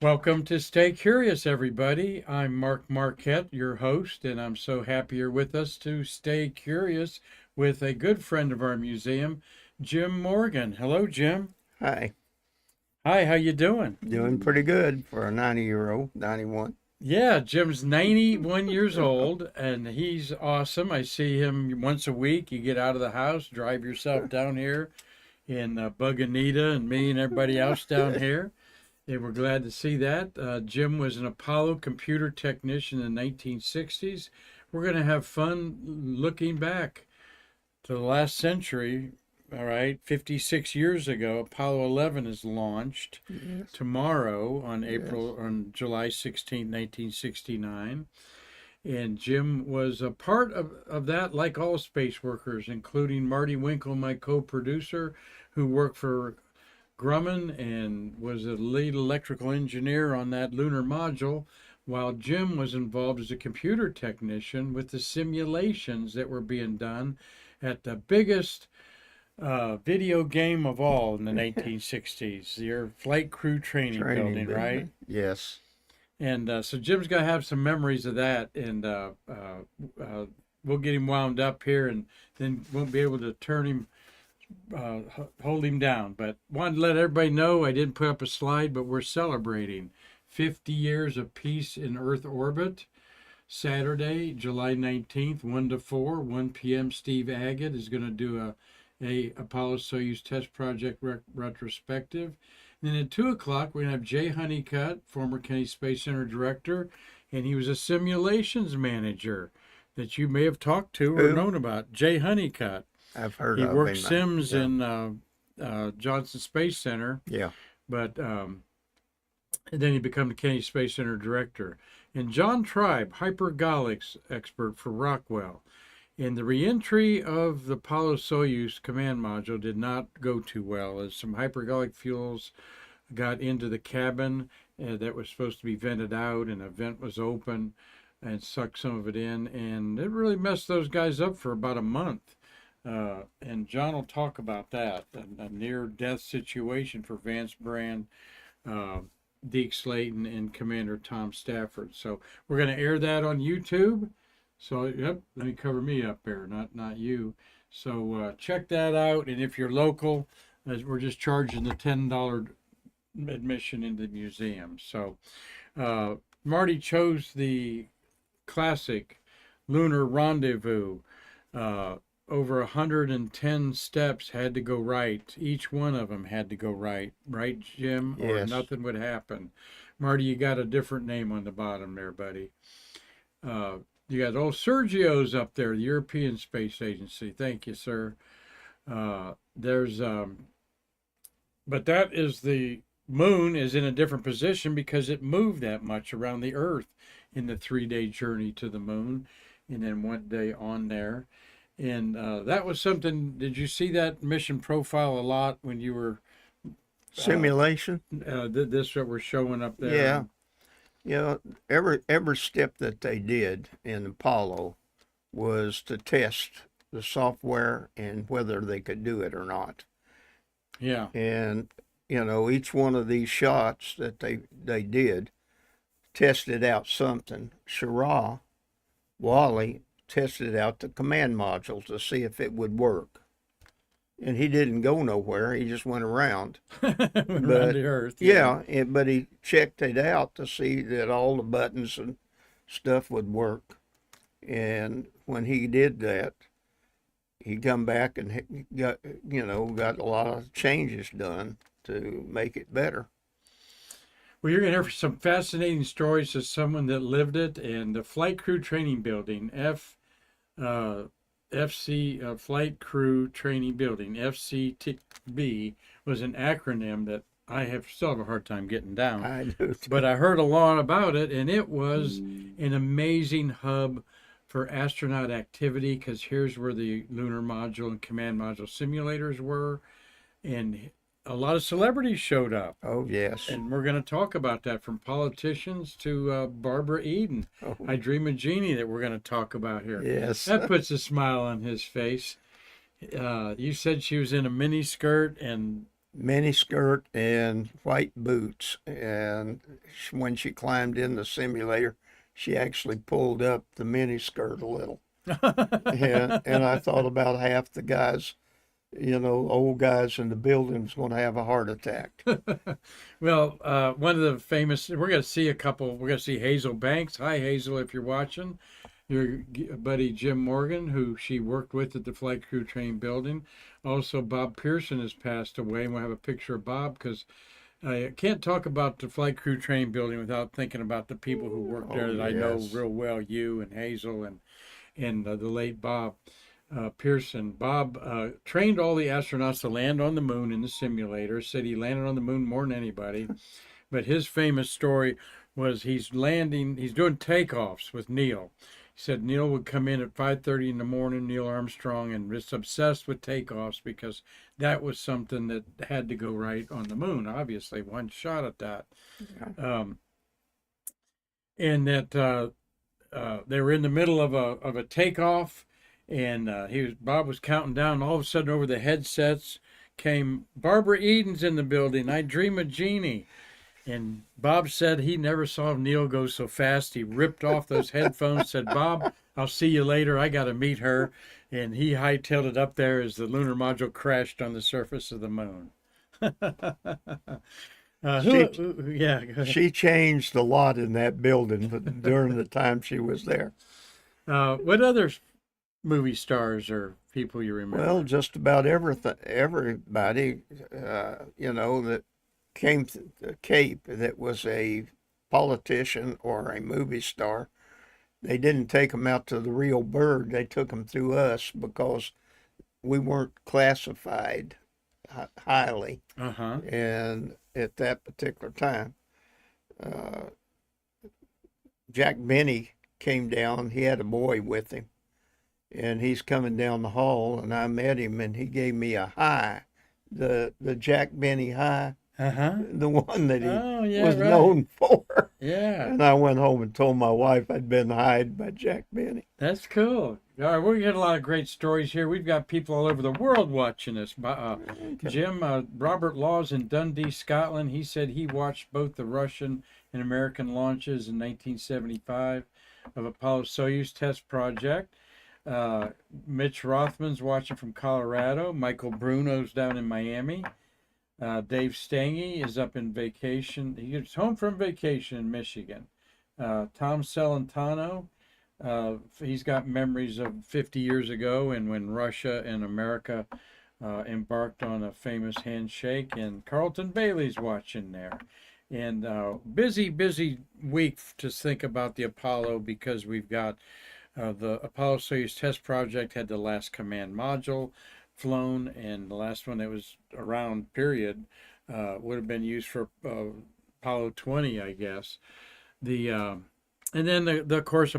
Welcome to Stay Curious, everybody. I'm Mark Marquette, your host, and I'm so happy you're with us to stay curious with a good friend of our museum, Jim Morgan. Hello, Jim. Hi, Hi, how you doing? doing pretty good for a 90-year-old, 91. Yeah, Jim's 91 years old, and he's awesome. I see him once a week. You get out of the house, drive yourself down here in Bug Anita and me and everybody else down here. They were glad to see that. Jim was an Apollo computer technician in the 1960s. We're going to have fun looking back to the last century. All right, 56 years ago, Apollo 11 is launched Yes, tomorrow on yes. July 16, 1969. And Jim was a part of that, like all space workers, including Marty Winkle, my co-producer, who worked for Grumman and was a lead electrical engineer on that lunar module, while Jim was involved as a computer technician with the simulations that were being done at the biggest video game of all in the 1960s, your flight crew training Training building, right? building. Yes. And so Jim's going to have some memories of that, and we'll get him wound up here, and then won't be able to turn him uh, hold him down. But wanted to let everybody know I didn't put up a slide, but we're celebrating 50 years of peace in Earth orbit. Saturday, July 19th, 1 to 4, 1 p.m. Steve Agate is going to do a Apollo Soyuz test project retrospective. And then at 2 o'clock, we're going to have Jay Honeycutt, former Kennedy Space Center director, and he was a simulations manager that you may have talked to or Who? known about. Jay Honeycutt. I've heard He of worked him. Sims Yeah. in Johnson Space Center, Yeah. but and then he became the Kennedy Space Center director. And John Tribe, hypergolics expert for Rockwell. And the reentry of the Apollo Soyuz command module did not go too well, as some hypergolic fuels got into the cabin that was supposed to be vented out, and a vent was open and sucked some of it in, and it really messed those guys up for about a month. And John will talk about that, a near-death situation for Vance Brand, uh, Deke Slayton, and Commander Tom Stafford. So we're going to air that on YouTube. So, yep, let me cover me up there, not you. So check that out, and if you're local, we're just charging the $10 admission into the museum. So Marty chose the classic lunar rendezvous. Uh, Over 110 steps had to go right. Each one of them had to go right, right, Jim, or Yes. nothing would happen. Marty, you got a different name on the bottom there, buddy. Uh, you got Sergio's up there, the European Space Agency. Thank you, sir. There's but that is the moon is in a different position because it moved that much around the Earth in the 3 day journey to the moon, and then 1 day on there. And that was something. Did you see that mission profile a lot when you were uh, Simulation. this that we're showing up there? Yeah. You know, every step that they did in Apollo was to test the software and whether they could do it or not. Yeah, And each one of these shots that they did tested out something. Schirra, Wally tested out the command module to see if it would work. And he didn't go nowhere. He just went around. around But the Earth. Yeah. yeah, but he checked it out to see that all the buttons and stuff would work. And when he did that, he come back and got a lot of changes done to make it better. Well, you're going to hear some fascinating stories of someone that lived it, and the Flight Crew Training Building, uh, FC Flight Crew Training Building, FCTB, was an acronym that I have still have a hard time getting down. I do But too. I heard a lot about it, and it was an amazing hub for astronaut activity because here's where the lunar module and command module simulators were, and a lot of celebrities showed up. Oh yes. And we're going to talk about that, from politicians to Barbara Eden. Oh I Dream of Jeannie, that we're going to talk about here. yes. That puts a smile on his face. You said she was in a mini skirt and miniskirt and white boots. And when she climbed in the simulator, she actually pulled up the miniskirt a little. And I thought about half the guys, old guys in the building was going to have a heart attack. Well, one of the famous, we're going to see a couple, we're going to see Hazel Banks. Hi, Hazel, if you're watching. Your buddy Jim Morgan, who she worked with at the Flight Crew Train building. Also, Bob Pearson has passed away, and we'll have a picture of Bob because I can't talk about the Flight Crew Train building without thinking about the people who worked there that I know Yes. real well, you and Hazel and the late Bob Pearson. Bob trained all the astronauts to land on the moon in the simulator, said he landed on the moon more than anybody. But his famous story was he's doing takeoffs with Neil. He said Neil would come in at 5:30 in the morning, Neil Armstrong, and was obsessed with takeoffs because that was something that had to go right on the moon. Obviously, one shot at that. Yeah. And that they were in the middle of a takeoff, and Bob was counting down. And all of a sudden, over the headsets came Barbara Eden's in the building. I Dream of Jeannie. And Bob said he never saw Neil go so fast. He ripped off those headphones, said, Bob, I'll see you later. I got to meet her. And he hightailed it up there as the lunar module crashed on the surface of the moon. Yeah. She changed a lot in that building during the time she was there. What other movie stars or people you remember? Well, just about everybody, that came to the Cape that was a politician or a movie star. They didn't take them out to the real bird. They took them through us because we weren't classified highly. Uh-huh. And at that particular time, uh, Jack Benny came down. He had a boy with him, and he's coming down the hall, and I met him, and he gave me a high, the Jack Benny high. Uh-huh. The one that he was known for. Yeah. And I went home and told my wife I'd been hired by Jack Benny. That's cool. All right, we're getting a lot of great stories here. We've got people all over the world watching us. Jim, Robert Laws in Dundee, Scotland, he said he watched both the Russian and American launches in 1975 of Apollo-Soyuz test project. Mitch Rothman's watching from Colorado. Michael Bruno's down in Miami. Dave Stange is up in vacation. He gets home from vacation in Michigan. Tom Celentano, he's got memories of 50 years ago and when Russia and America embarked on a famous handshake. And Carlton Bailey's watching there. And busy week to think about the Apollo because we've got the Apollo-Soyuz test project had the last command module flown, and the last one that was around period would have been used for Apollo 20, I guess. And then of course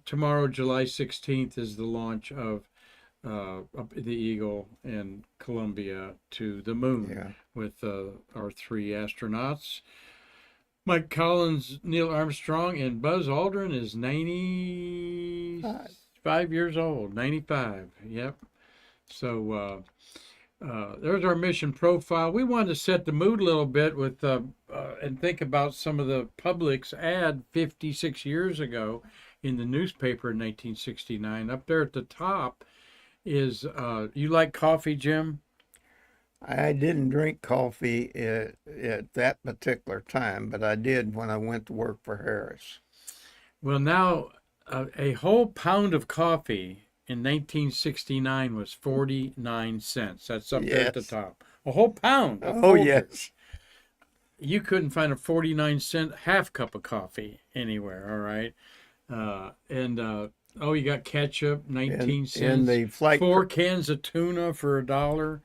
tomorrow, July 16th, is the launch of the Eagle and Columbia to the moon with our three astronauts. Mike Collins, Neil Armstrong, and Buzz Aldrin is 95 years old. 95. Yep. So there's our mission profile. We wanted to set the mood a little bit with and think about some of the public's ad 56 years ago in the newspaper in 1969. Up there at the top is, you like coffee, Jim? I didn't drink coffee at that particular time, but I did when I went to work for Harris. Well, now a whole pound of coffee in 1969 was 49 cents. That's up there at the top. A whole pound. Oh, yes. You couldn't find a 49-cent half cup of coffee anywhere, all right? You got ketchup, 19 cents. And the four cans of tuna for $1.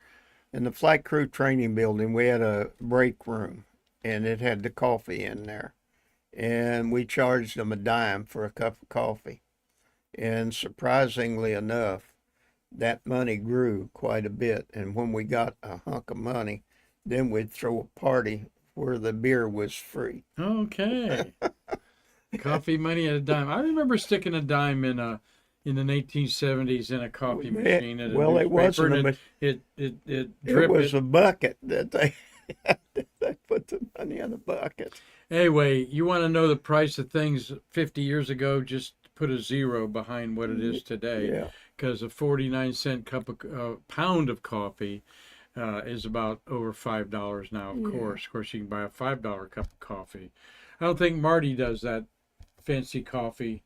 In the flight crew training building, we had a break room, and it had the coffee in there. And we charged them a dime for a cup of coffee. And surprisingly enough, that money grew quite a bit. And when we got a hunk of money, then we'd throw a party where the beer was free. Okay. Coffee money at a dime. I remember sticking a dime in in the 1970s in a coffee Yeah, machine at a well, it newspaper, wasn't and a, it it drip was it. a bucket that they put the money in a bucket. Anyway, you want to know the price of things 50 years ago? Just put a zero behind what it is today, Yeah, because a 49-cent pound of coffee is about over $5 now. yeah. Of course, you can buy a $5 cup of coffee. I don't think Marty does that fancy coffee.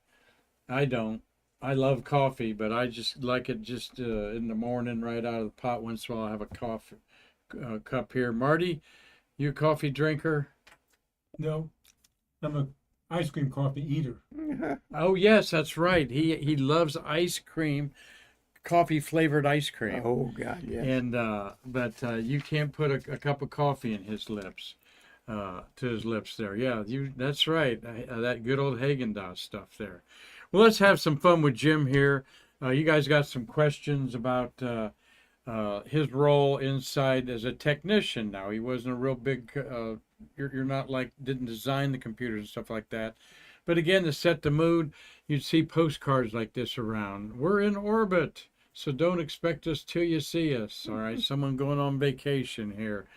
I don't. I love coffee, but I just like it just in the morning, right out of the pot. Once in a while, I have a coffee cup here. Marty, you a coffee drinker? No, I'm a ice cream coffee eater. Oh yes, that's right. He loves ice cream, coffee flavored ice cream, Oh God, yes. and but you can't put a cup of coffee in his lips, to his lips there. Yeah, you. That's right. That good old Haagen-Dazs stuff there. Well, let's have some fun with Jim here. You guys got some questions about his role inside as a technician. Now he wasn't a real big. You're not like didn't design the computers and stuff like that. But again, to set the mood, you'd see postcards like this around. We're in orbit, so don't expect us till you see us. All right, someone going on vacation here.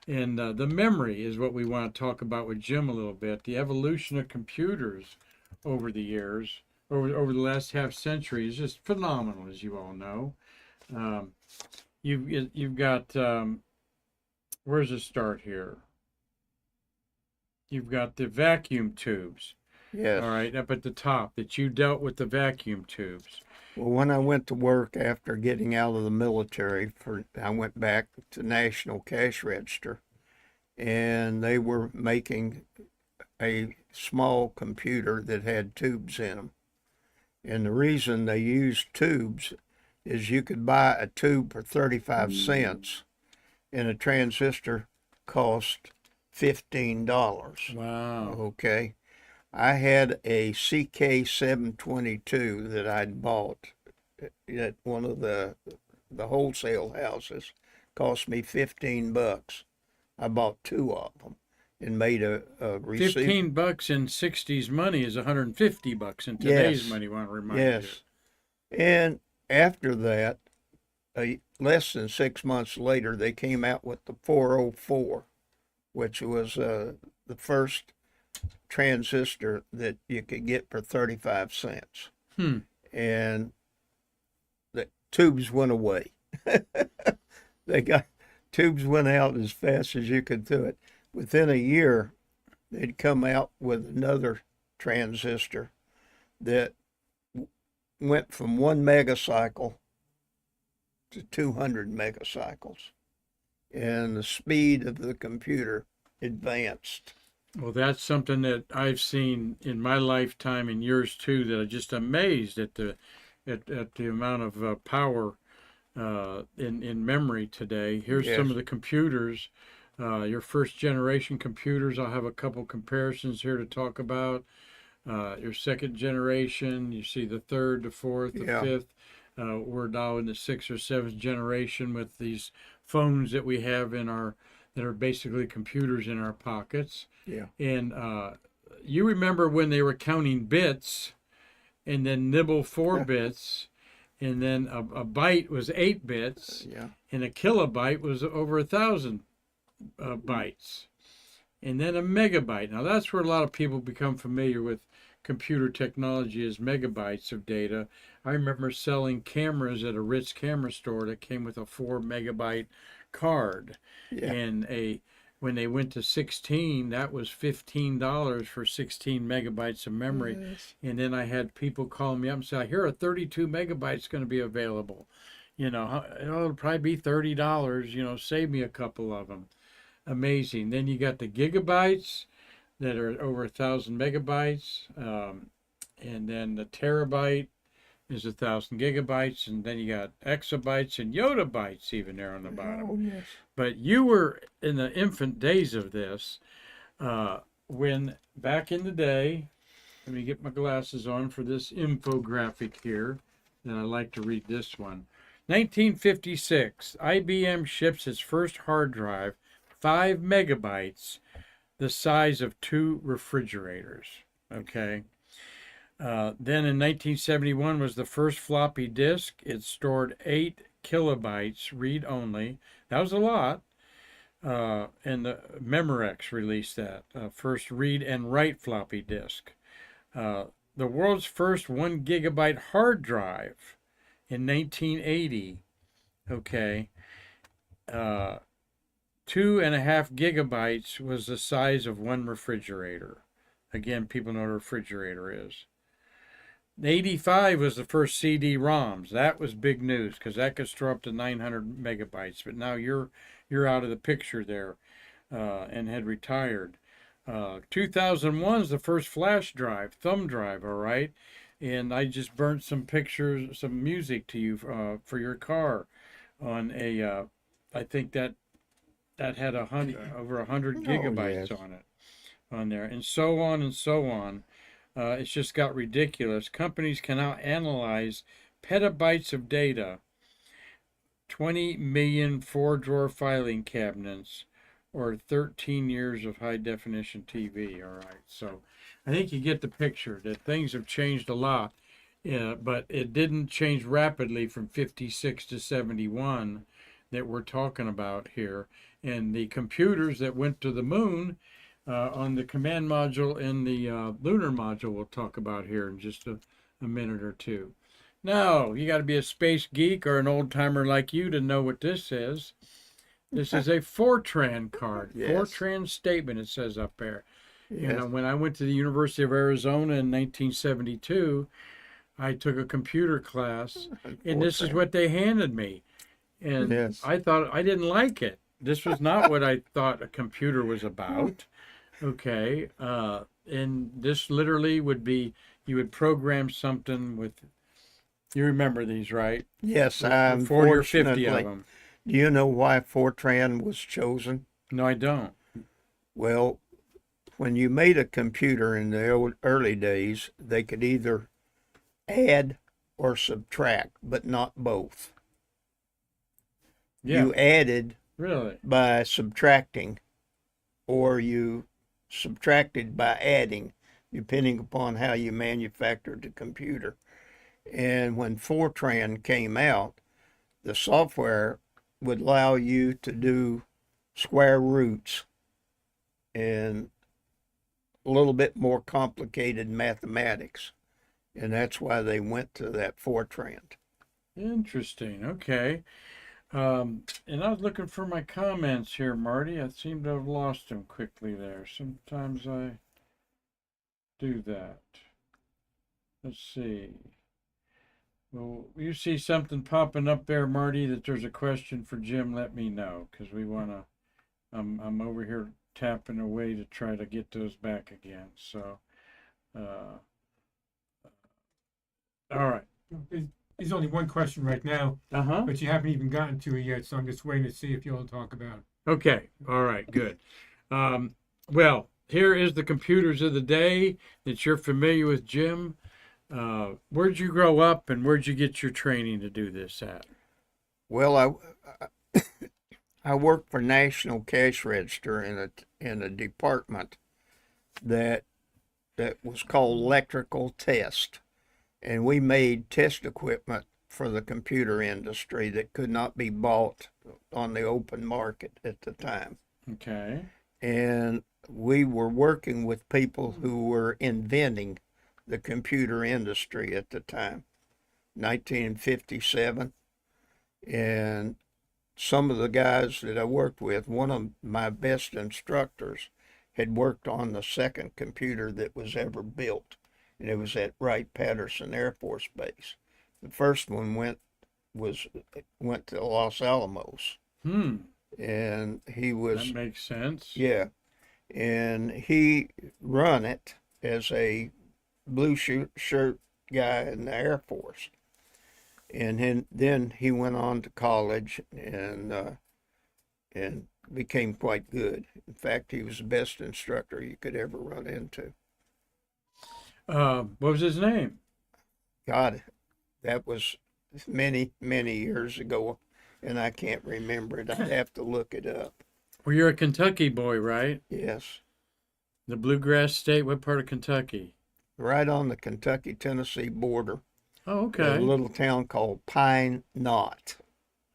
And the memory is what we want to talk about with Jim a little bit. The evolution of computers over the years, over the last half century, is just phenomenal, as you all know. Um, you've got where's the start here? You've got the vacuum tubes. Yes. All right, up at the top, that you dealt with the vacuum tubes. Well, when I went to work after getting out of the military, I went back to National Cash Register, and they were making a small computer that had tubes in them. And the reason they used tubes is you could buy a tube for 35 cents, and a transistor cost $15. Wow. Okay. I had a CK722 that I'd bought at one of the wholesale houses. Cost me $15. I bought two of them and made a receipt. $15 in '60s money is $150 in today's Yes. money. Want to remind you. Yes. And after that, less than 6 months later, they came out with the 404, which was the first transistor that you could get for 35 cents. And the tubes went away. Tubes went out as fast as you could do it. Within a year, they'd come out with another transistor that went from 1 megacycle to 200 megacycles. And the speed of the computer advanced. Well, that's something that I've seen in my lifetime and yours too. That I'm just amazed at the amount of power in memory today. Here's Yes. some of the computers, your first generation computers. I'll have a couple comparisons here to talk about. Your second generation, you see the third, the fourth, the Yeah. fifth. We're now in the sixth or seventh generation with these phones that we have that are basically computers in our pockets. Yeah. And you remember when they were counting bits and then nibble 4 bits, and then a byte was 8 bits, Yeah. and a kilobyte was over 1,000 bytes, and then a megabyte. Now that's where a lot of people become familiar with computer technology as megabytes of data. I remember selling cameras at a Ritz camera store that came with a 4 megabyte card, Yeah. and when they went to 16, that was $15 for 16 megabytes of memory. Yes. And then I had people call me up and say, "Here are 32 megabytes going to be available. It'll probably be $30. Save me a couple of them." Amazing. Then you got the gigabytes that are over 1,000 megabytes, and then the terabyte is 1,000 gigabytes, and then you got exabytes and yottabytes even there on the bottom. Oh, yes. But you were in the infant days of this, when back in the day. Let me get my glasses on for this infographic here. And I like to read this one. 1956, IBM ships its first hard drive, 5 megabytes, the size of 2 refrigerators. Okay. Then in 1971 was the first floppy disk. It stored 8 kilobytes read only. That was a lot. And the Memorex released that first read and write floppy disk. The world's first 1 gigabyte hard drive in 1980. Okay. 2.5 gigabytes was the size of one refrigerator. Again, people know what a refrigerator is. 85 was the first CD-ROMs. That was big news because that could store up to 900 megabytes. But now you're out of the picture there, and had retired. 2001 is the first flash drive, thumb drive. All right, and I just burnt some pictures, some music to you for your car on a. I think that had over 100 gigabytes yes. on it, on there, and so on and so on. It's just got ridiculous. Companies can now analyze petabytes of data, 20 million 4-drawer filing cabinets, or 13 years of high definition TV. All right. So I think you get the picture that things have changed a lot, but it didn't change rapidly from 56 to 71 that we're talking about here. And the computers that went to the moon on the command module and the lunar module we'll talk about here in just a minute or two. Now, you got to be a space geek or an old timer like you to know what this is. This is a Fortran card. Yes. Fortran statement, it says up there. Yes. You know, when I went to the University of Arizona in 1972, I took a computer class, and this is what they handed me. And Yes. I thought I didn't like it. This was not what I thought a computer was about. Okay. And this literally would be, you would program something with, you remember these, right? Yes, 40 or 50 of unfortunately. them. Do you know why Fortran was chosen? No, I don't. Well, when you made a computer in the early days, they could either add or subtract, but not both. Yeah, You added really. by subtracting, or you subtracted by adding, depending upon how you manufactured the computer. And when Fortran came out, the software would allow you to do square roots and a little bit more complicated mathematics. And that's why they went to that Fortran. Interesting. Okay. And I was looking for my comments here, Marty. I seem to have lost them quickly there. Sometimes I do that. Let's see. Well, you see something popping up there, Marty, that there's a question for Jim, let me know, because we want to, I'm over here tapping away to try to get those back again. So, all right. There's only one question right now, Uh-huh. but you haven't even gotten to it yet, so I'm just waiting to see if you'll talk about it. Okay. All right. Good. Well, here is the computers of the day that you're familiar with, Jim. Where'd you grow up and where'd you get your training to do this at? Well, I worked for National Cash Register in a department that was called electrical test, and we made test equipment for the computer industry that could not be bought on the open market at the time. Okay. And we were working with people who were inventing the computer industry at the time, 1957. And some of the guys that I worked with, one of my best instructors had worked on the second computer that was ever built, and it was at Wright-Patterson Air Force Base. The first one went to Los Alamos, and he was, that makes sense. yeah, and he run it as a blue shirt guy in the Air Force. And then he went on to college and became quite good. In fact, he was the best instructor you could ever run into. What was his name? God, that was many, many years ago, and I can't remember it. I'd have to look it up. Well, you're a Kentucky boy, right? Yes. The Bluegrass State. What part of Kentucky? right on the Kentucky-Tennessee border. Oh, In a okay. little town called Pine Knot.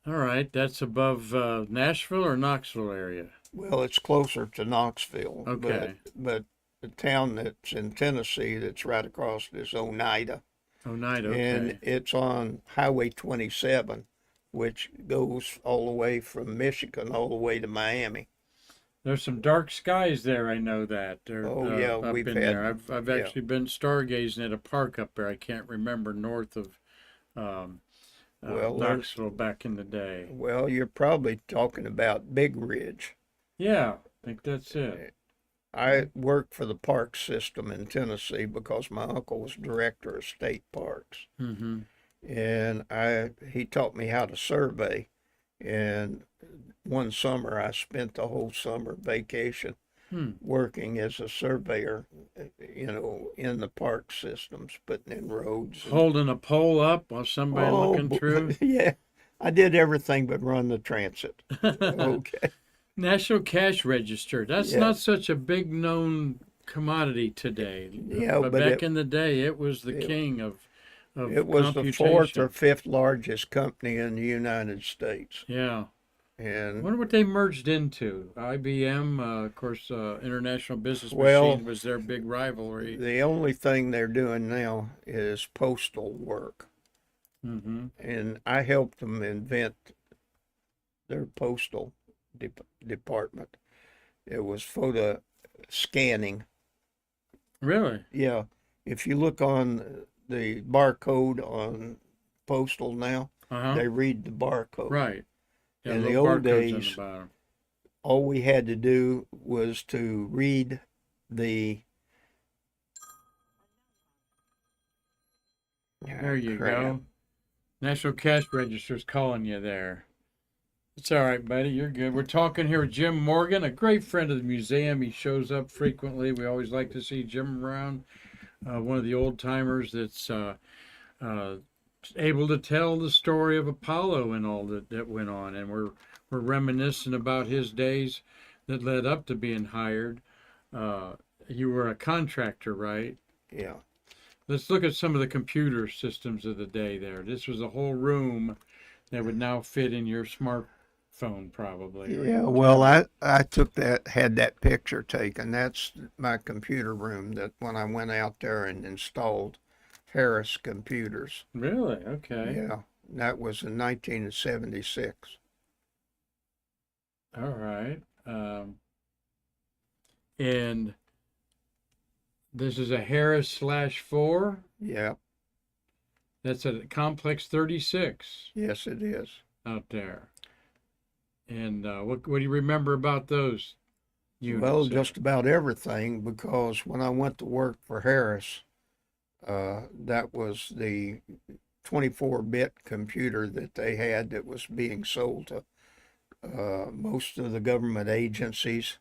All right. That's above Nashville or Knoxville area. Well, it's closer to Knoxville, but Okay. the town that's in Tennessee that's right across is Oneida, Oneida. and Okay. it's on Highway 27, which goes all the way from Michigan all the way to Miami. There's some dark skies there. I know that. They're Oh yeah, up we've in there. had I've yeah. actually been stargazing at a park up there. I can't remember north of um, Well, there's Knoxville back in the day. well, you're probably talking about Big Ridge. Yeah, I think that's it. I worked for the park system in Tennessee because my uncle was director of state parks. Mm-hmm. And he taught me how to survey. And one summer I spent the whole summer vacation Hmm. working as a surveyor, in the park systems, putting in roads and Holding a pole up while somebody looking through. yeah, I did everything but run the transit. Okay, National Cash Register. That's yeah, not such a big known commodity today, yeah, but but back in the day, it was the it king it of was the fourth or computation. fifth largest company in the United States, Yeah. I and wonder what they merged into. IBM, of course, International Business well, Machine was their big rivalry. the only thing they're doing now is postal work. Hmm. And I helped them invent their postal department. It was photo scanning. Really? Yeah, if you look on the barcode on postal now, Uh-huh. they read the barcode. Right. Yeah, In the little old barcodes on the days, bottom. all we had to do was to read the There you crap. go. National Cash Register's calling you there. It's all right, buddy. You're good. We're talking here with Jim Morgan, a great friend of the museum. He shows up frequently. We always like to see Jim around. One of the old timers that's uh, able to tell the story of Apollo and all that went on. And we're reminiscing about his days that led up to being hired. Uh, you were a contractor, right? Yeah. Let's look at some of the computer systems of the day there. This was a whole room that would now fit in your smartphone, probably, or Yeah, your well, tablet. I took had that picture taken. That's my computer room that when I went out there and installed Harris computers. Really? Okay. Yeah, that was in 1976. All right. And this is a Harris/4. Yeah, That's a complex 36 yes, it is. out there. And what do you remember about those Well, units there? just about everything because when I went to work for Harris, that was the 24-bit computer that they had that was being sold to most of the government agencies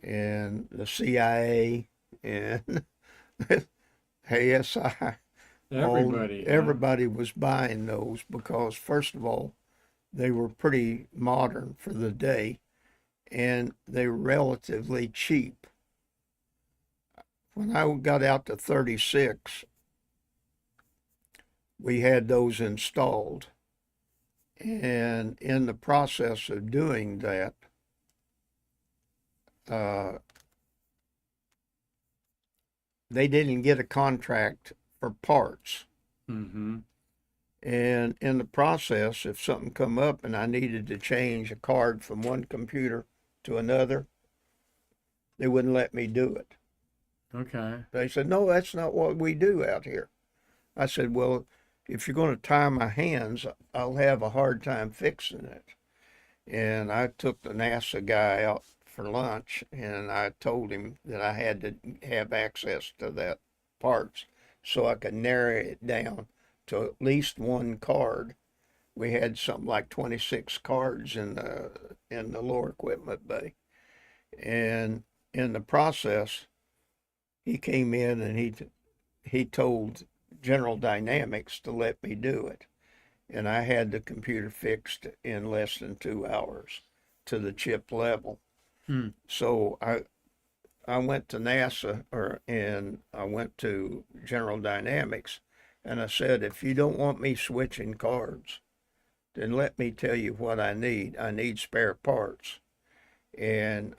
and the CIA and ASI. Everybody, huh? Everybody was buying those because, first of all, they were pretty modern for the day and they were relatively cheap. When I got out to 36, we had those installed. And in the process of doing that, uh, they didn't get a contract for parts. Mm-hmm. And in the process, if something come up and I needed to change a card from one computer to another, they wouldn't let me do it. Okay. They said, no, that's not what we do out here. I said, well, if you're going to tie my hands, I'll have a hard time fixing it. And I took the NASA guy out for lunch and I told him that I had to have access to that parts so I could narrow it down to at least one card. We had something like 26 cards in the lower equipment bay. And in the process, he came in and he told General Dynamics to let me do it. And I had the computer fixed in less than 2 hours to the chip level. Hmm. So I went to NASA and I went to General Dynamics, and I said, if you don't want me switching cards, then let me tell you what I need. I need spare parts. And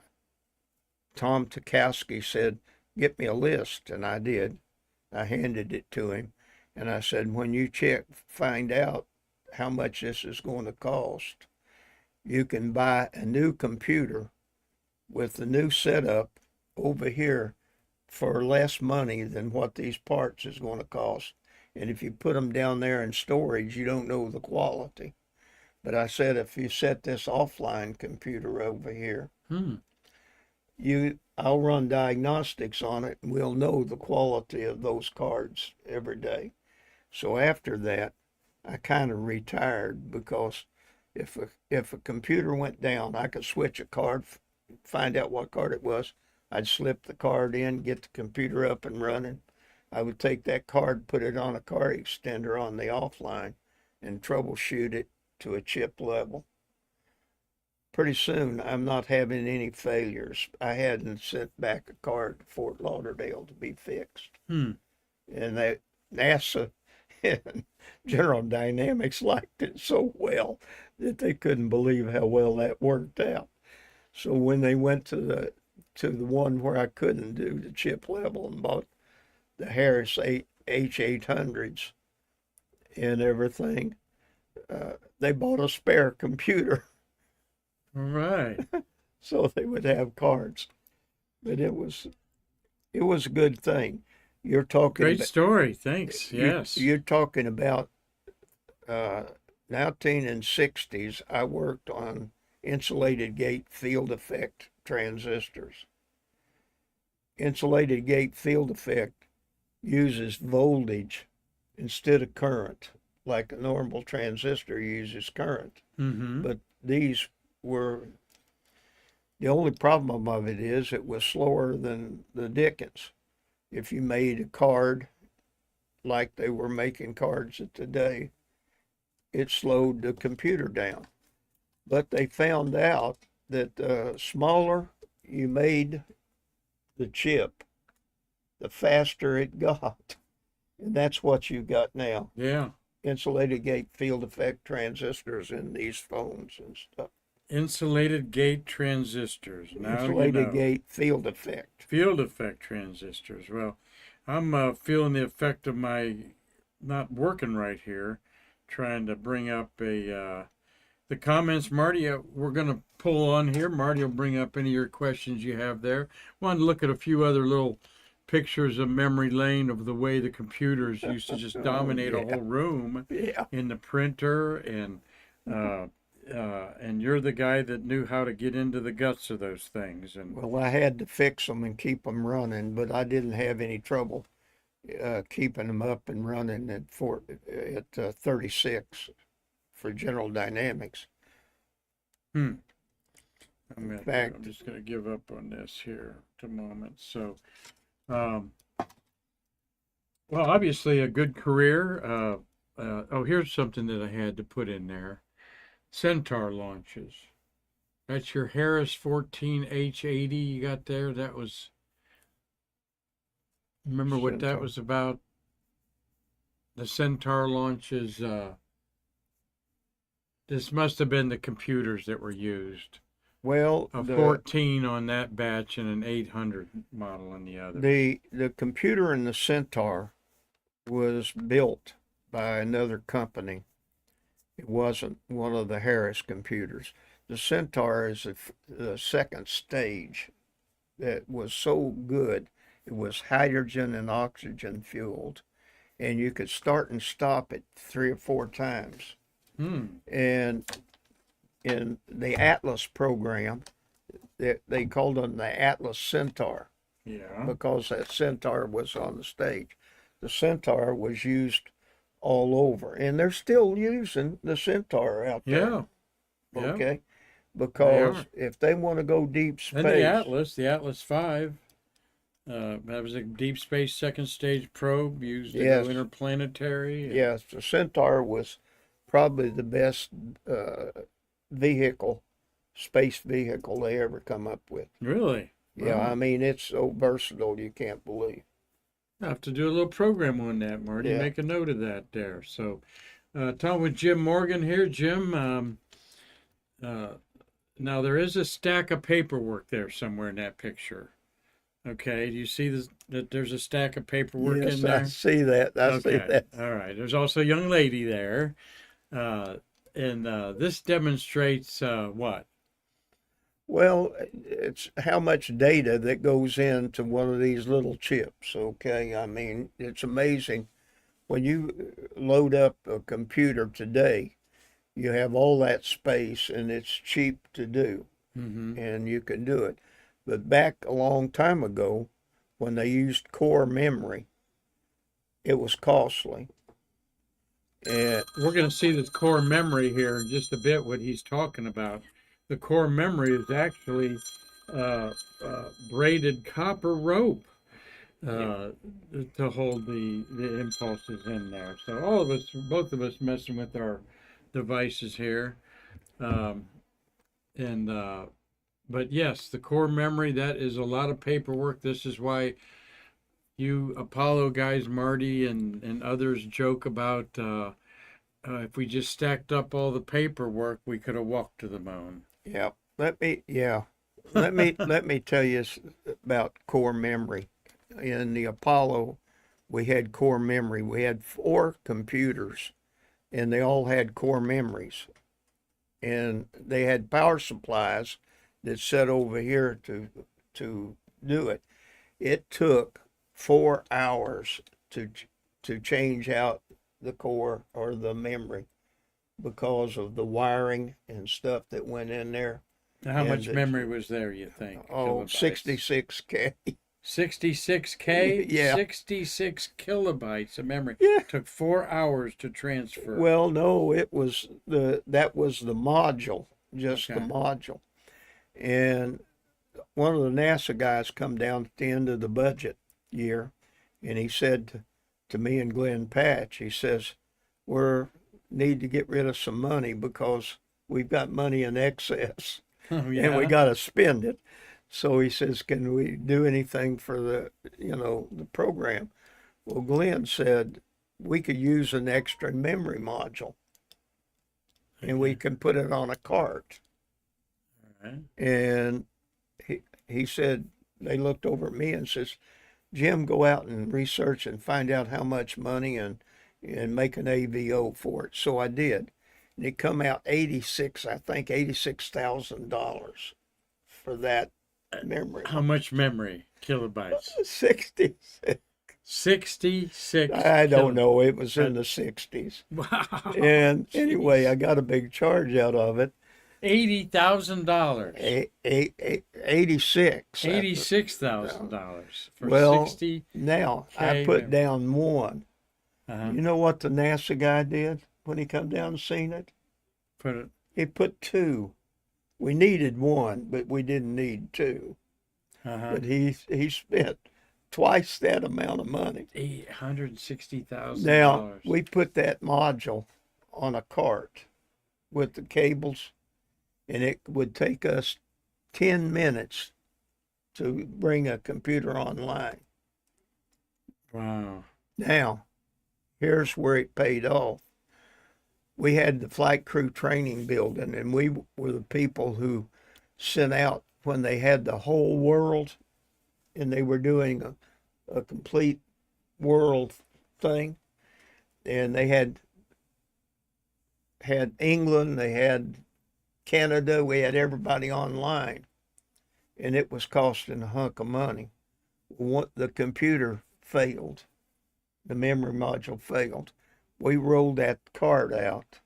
Tom Tukowski said, get me a list, and I did. I handed it to him, and I said, when you find out how much this is going to cost, you can buy a new computer with the new setup over here for less money than what these parts is going to cost. And if you put them down there in storage, you don't know the quality. But I said, if you set this offline computer over here, I'll run diagnostics on it and we'll know the quality of those cards every day. So after that, I kind of retired because if a computer went down, I could switch a card, find out what card it was. I'd slip the card in, get the computer up and running. I would take that card, put it on a card extender on the offline, and troubleshoot it to a chip level. Pretty soon, I'm not having any failures. I hadn't sent back a card to Fort Lauderdale to be fixed. And that NASA and General Dynamics liked it so well that they couldn't believe how well that worked out. So when they went to the one where I couldn't do the chip level and bought the Harris H800s and everything, they bought a spare computer. Right. So they would have cards. But it was a good thing. You're talking Great story. Thanks. Yes. You're talking about 1960s. I worked on insulated gate field effect transistors. Insulated gate field effect uses voltage instead of current, like a normal transistor uses current. But these were, the only problem of it is it was slower than the dickens. If you made a card like they were making cards of today, it slowed the computer down. But they found out that the smaller you made the chip, the faster it got. And that's what you got now. Yeah. Insulated gate field effect transistors in these phones and stuff. Insulated gate transistors. Now Insulated gate field effect. Field effect transistors. Well, I'm feeling the effect of my not working right here, trying to bring up the comments. Marty, we're going to pull on here. Marty will bring up any of your questions you have there. Want to look at a few other little pictures of memory lane of the way the computers used to just dominate a whole room in the printer, and you're the guy that knew how to get into the guts of those things. And well, I had to fix them and keep them running, but I didn't have any trouble keeping them up and running at 36 for General Dynamics. I'm just going to give up on this here at the moment. So, well, obviously a good career. Here's something that I had to put in there. Centaur launches. That's your Harris 14H80 you got there. That was, remember what that was about? The Centaur launches, this must have been the computers that were used. Well, a 14 on that batch and an 800 model on the other. The computer in the Centaur was built by another company. It wasn't one of the Harris computers. The Centaur is the second stage that was so good. It was hydrogen and oxygen fueled, and you could start and stop it 3 or 4 times. And in the Atlas program, they called them the Atlas Centaur. Yeah. Because that Centaur was on the stage. The Centaur was used all over, and they're still using the Centaur out there. Yeah. Okay. Because if they want to go deep space. And the Atlas V, that was a deep space second stage probe used to go interplanetary. Yes, the Centaur was probably the best space vehicle they ever come up with. Really? Yeah, I Wow. mean, it's so versatile, you can't believe. I have to do a little program on that, Marty. Yeah. Make a note of that there. So, talking with Jim Morgan here. Jim, uh, now there is a stack of paperwork there somewhere in that picture. Okay, do you see this, that there's a stack of paperwork in Yes, I there? see that. I see Okay, that. all right. There's also a young lady there. Uh, and this demonstrates what? Well, it's how much data that goes into one of these little chips, okay? I mean, it's amazing. When you load up a computer today, you have all that space and it's cheap to do Mm-hmm. and you can do it. But back a long time ago, when they used core memory, it was costly. And We're going to see this core memory here in just a bit, what he's talking about. The core memory is actually uh, braided copper rope yeah, uh, to hold the impulses in there. So all of us, both of us, messing with our devices here, um, and but yes, the core memory, that is a lot of paperwork. This is why you Apollo guys, Marty and others joke about if we just stacked up all the paperwork, we could have walked to the moon. yeah. Let me tell you about core memory. In the Apollo, we had core memory. We had 4 computers, and they all had core memories, and they had power supplies that set over here to do it. It took 4 hours to change out the core or the memory because of the wiring and stuff that went in there. How And much memory was there, you think? oh, Kilobytes. 66K. 66K? Yeah. 66 kilobytes of memory. Yeah. Took 4 hours to transfer. Well, no, that was the module, just the Okay. module. And one of the NASA guys come down at the end of the budget year, and he said to me and Glenn Patch, he says, "We're need to get rid of some money because we've got money in excess Oh, and we yeah. got to spend it." So he says, "Can we do anything for the program?" Well, Glenn said we could use an extra memory module and we Okay. can put it on a cart. All right. And he said, they looked over at me and says, "Jim, go out and research and find out how much money and make an AVO for it." So I did. And it come out $86,000 for that memory. How much memory? Kilobytes. 66. 66 I don't kilobytes. know. It was in the 60s. Wow. And anyway, Jeez. I got a big charge out of it. $80,000. 86. $86,000 for Well, 60K now I put memory. down one. Uh-huh. You know what the NASA guy did when he come down and seen it? Put it. He put 2. We needed 1, but we didn't need 2. Uh-huh. But he spent twice that amount of money. $860,000. Now we put that module on a cart with the cables, and it would take us 10 minutes to bring a computer online. Wow. Now, here's where it paid off. We had the flight crew training building, and we were the people who sent out when they had the whole world and they were doing a complete world thing. And they had England, they had Canada, we had everybody online, and it was costing a hunk of money. The computer failed, the memory module failed. We rolled that card out,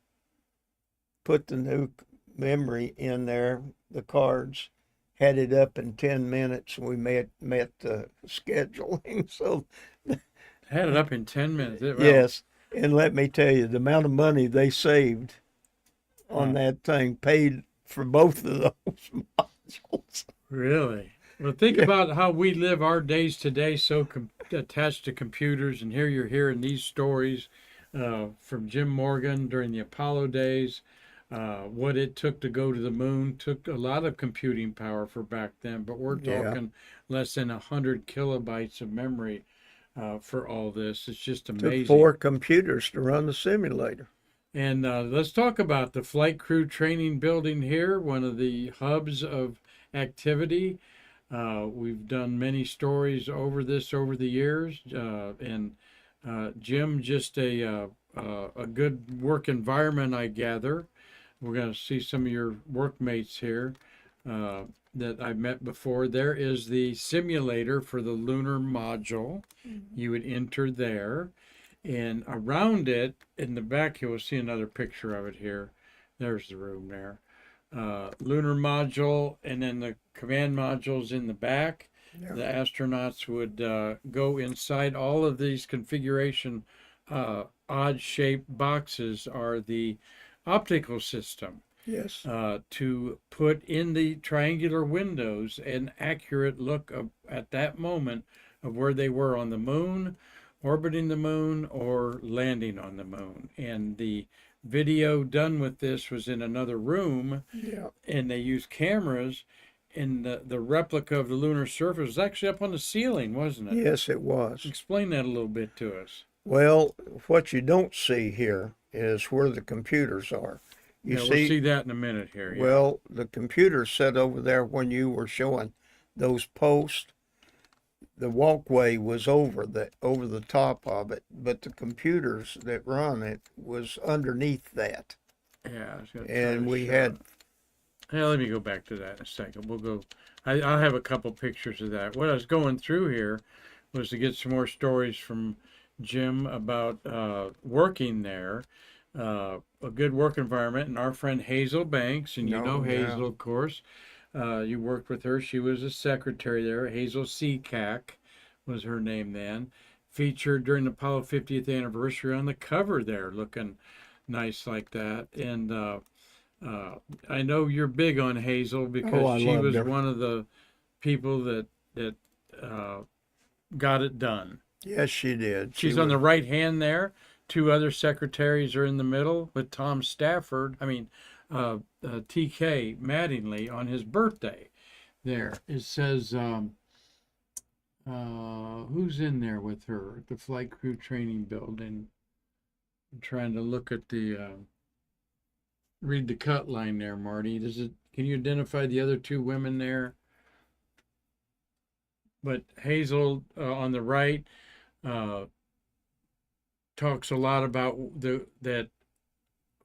put the new memory in there, the cards, had it up in 10 minutes, and we met the scheduling. So, Had it up in 10 minutes. Well, yes, and let me tell you, the amount of money they saved on that thing paid for both of those modules. really? Well, think Yeah. about how we live our days today, so attached to computers. And here you're hearing these stories from Jim Morgan during the Apollo days. What it took to go to the moon took a lot of computing power for back then, but we're Yeah. talking less than 100 kilobytes of memory for all this. It's just Took amazing. 4 computers to run the simulator. And let's talk about the flight crew training building here, one of the hubs of activity. We've done many stories over this over the years, and Jim, just a good work environment, I gather. We're going to see some of your workmates here that I've met before. There is the simulator for the lunar module. You would enter there, and around it, in the back, you'll see another picture of it here. There's the room there. Lunar module, and then the command modules in the back. Yeah. The astronauts would go inside. All of these configuration odd-shaped boxes are the optical system Yes. to put in the triangular windows an accurate look at that moment of where they were on the moon, orbiting the moon, or landing on the moon. And the video done with this was in another room, Yeah. and they used cameras. And the replica of the lunar surface was actually up on the ceiling, wasn't it? Yes, it was. Explain that a little bit to us. Well, what you don't see here is where the computers are. You Yeah, we'll see that in a minute here. Yeah. well, the computers set over there when you were showing those posts. The walkway was over the top of it, but the computers that run it was underneath that. Yeah, I was gonna try And to we show had it. Yeah, let me go back to that in a second. We'll go. I'll have a couple pictures of that. What I was going through here was to get some more stories from Jim about working there, a good work environment, and our friend Hazel Banks, and you No, know yeah. Hazel, of course. You worked with her. She was a secretary there. Hazel Seacack was her name then. Featured during the Apollo 50th anniversary on the cover there, looking nice like that. And I know you're big on Hazel Oh, I because she loved was her. one of the people that uh, got it done. Yes, she did. She's She on the was, right hand there. Two other secretaries are in the middle with Tom Stafford. TK Mattingly on his birthday. There it says, who's in there with her at the flight crew training building? I'm trying to look at the read the cut line there, Marty. Can you identify the other two women there? But Hazel on the right talks a lot about that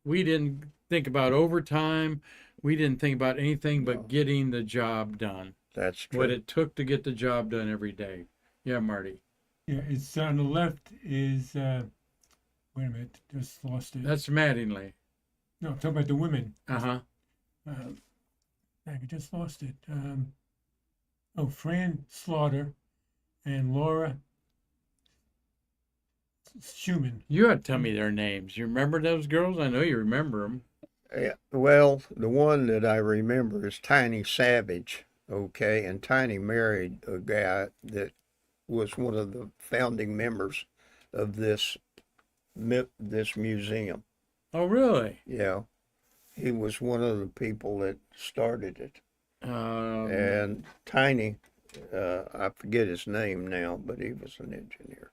we didn't think about overtime. We didn't think about anything No. but getting the job done. that's true. What it took to get the job done every day. Yeah, Marty. Yeah, it's on the left is, wait a minute, just lost it. That's Mattingly. No, I'm talking about the women. Uh-huh. I just lost it. Fran Slaughter and Laura Schumann. You had to tell me their names. You remember those girls? I know you remember them. Yeah, well, the one that I remember is Tiny Savage, okay, and Tiny married a guy that was one of the founding members of this museum. Oh, really? Yeah, he was one of the people that started it. And Tiny, I forget his name now, but he was an engineer,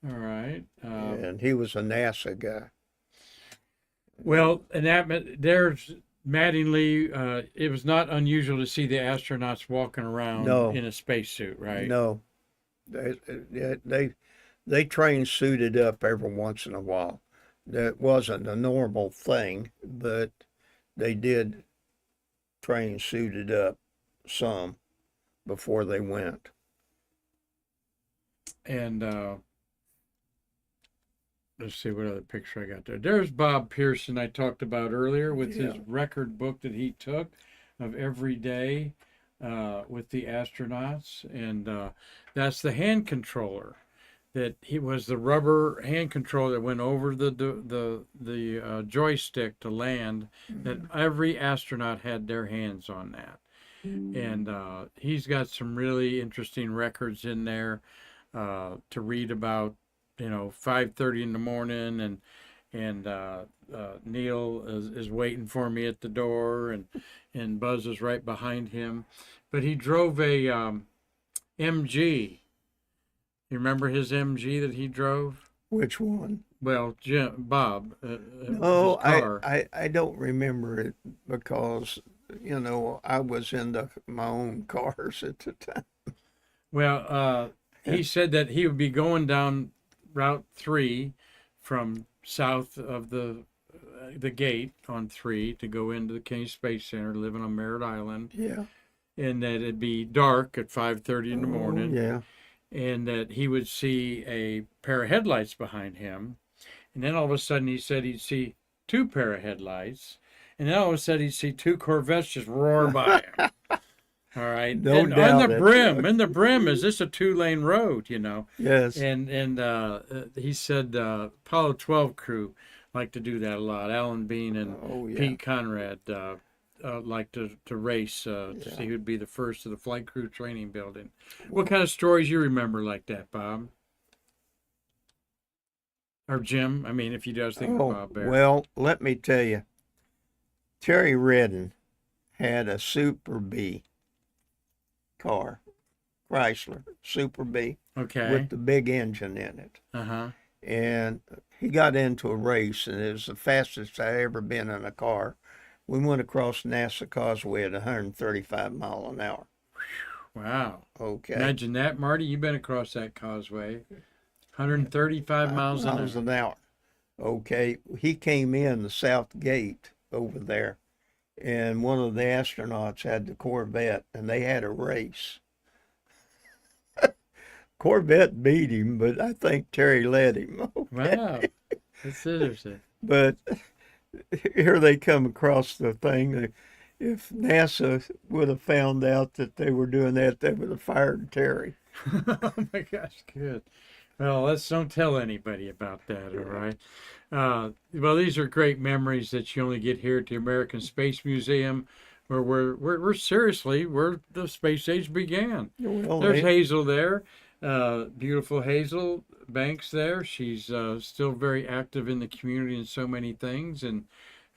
all right. and he was a NASA guy. Well, and there's Mattingly. It was not unusual to see the astronauts walking around No. in a spacesuit, right? No, they train suited up every once in a while. That wasn't a normal thing, but they did train suited up some before they went. And let's see what other picture I got there. There's Bob Pearson I talked about earlier with his Yeah. record book that he took of every day with the astronauts, and that's the hand controller. That he was the rubber hand controller that went over the joystick to land. That every astronaut had their hands on that, and he's got some really interesting records in there to read about. 5:30 in the morning, and Neil is waiting for me at the door, and Buzz is right behind him. But he drove a MG. You remember his MG that he drove? Which one? Well, Bob, No, his car. I don't remember it because, I was into my own cars at the time. Well, he said that he would be going down Route 3 from south of the gate on 3 to go into the Kennedy Space Center, living on Merritt Island, Yeah. and that it'd be dark at 5:30 in the Oh, morning, yeah. and that he would see a pair of headlights behind him, and then all of a sudden he said he'd see two pair of headlights, and then all of a sudden he'd see two Corvettes just roar by him. All right. No And doubt on the it. brim, in the brim, is this a 2-lane road, Yes. And he said Apollo 12 crew like to do that a lot. Alan Bean and Oh, yeah. Pete Conrad like to race to Yeah. see who'd be the first to the flight crew training building. What kind of stories you remember like that, Bob? Or Jim? I mean, if you just think of Oh, Bob Bear. well, let me tell you, Terry Redden had a Super B car, Chrysler Super B, Okay. with the big engine in it. Uh-huh. And he got into a race, and it was the fastest I ever been in a car. We went across NASA Causeway at 135 mile an hour. Wow. Okay. Imagine that, Marty. You've been across that causeway. 135 miles an Miles hour. an hour. Okay. He came in the south gate over there, and one of the astronauts had the Corvette, and they had a race. Corvette beat him, but I think Terry led him. Okay. Wow. That's interesting. But here they come across the thing. If NASA would have found out that they were doing that, they would have fired Terry. Oh my gosh, good. Well, let's don't tell anybody about that, all right? Well, these are great memories that you only get here at the American Space Museum, where we're seriously where the space age began. Well, There's Hazel there, beautiful Hazel Banks there. She's still very active in the community in so many things, and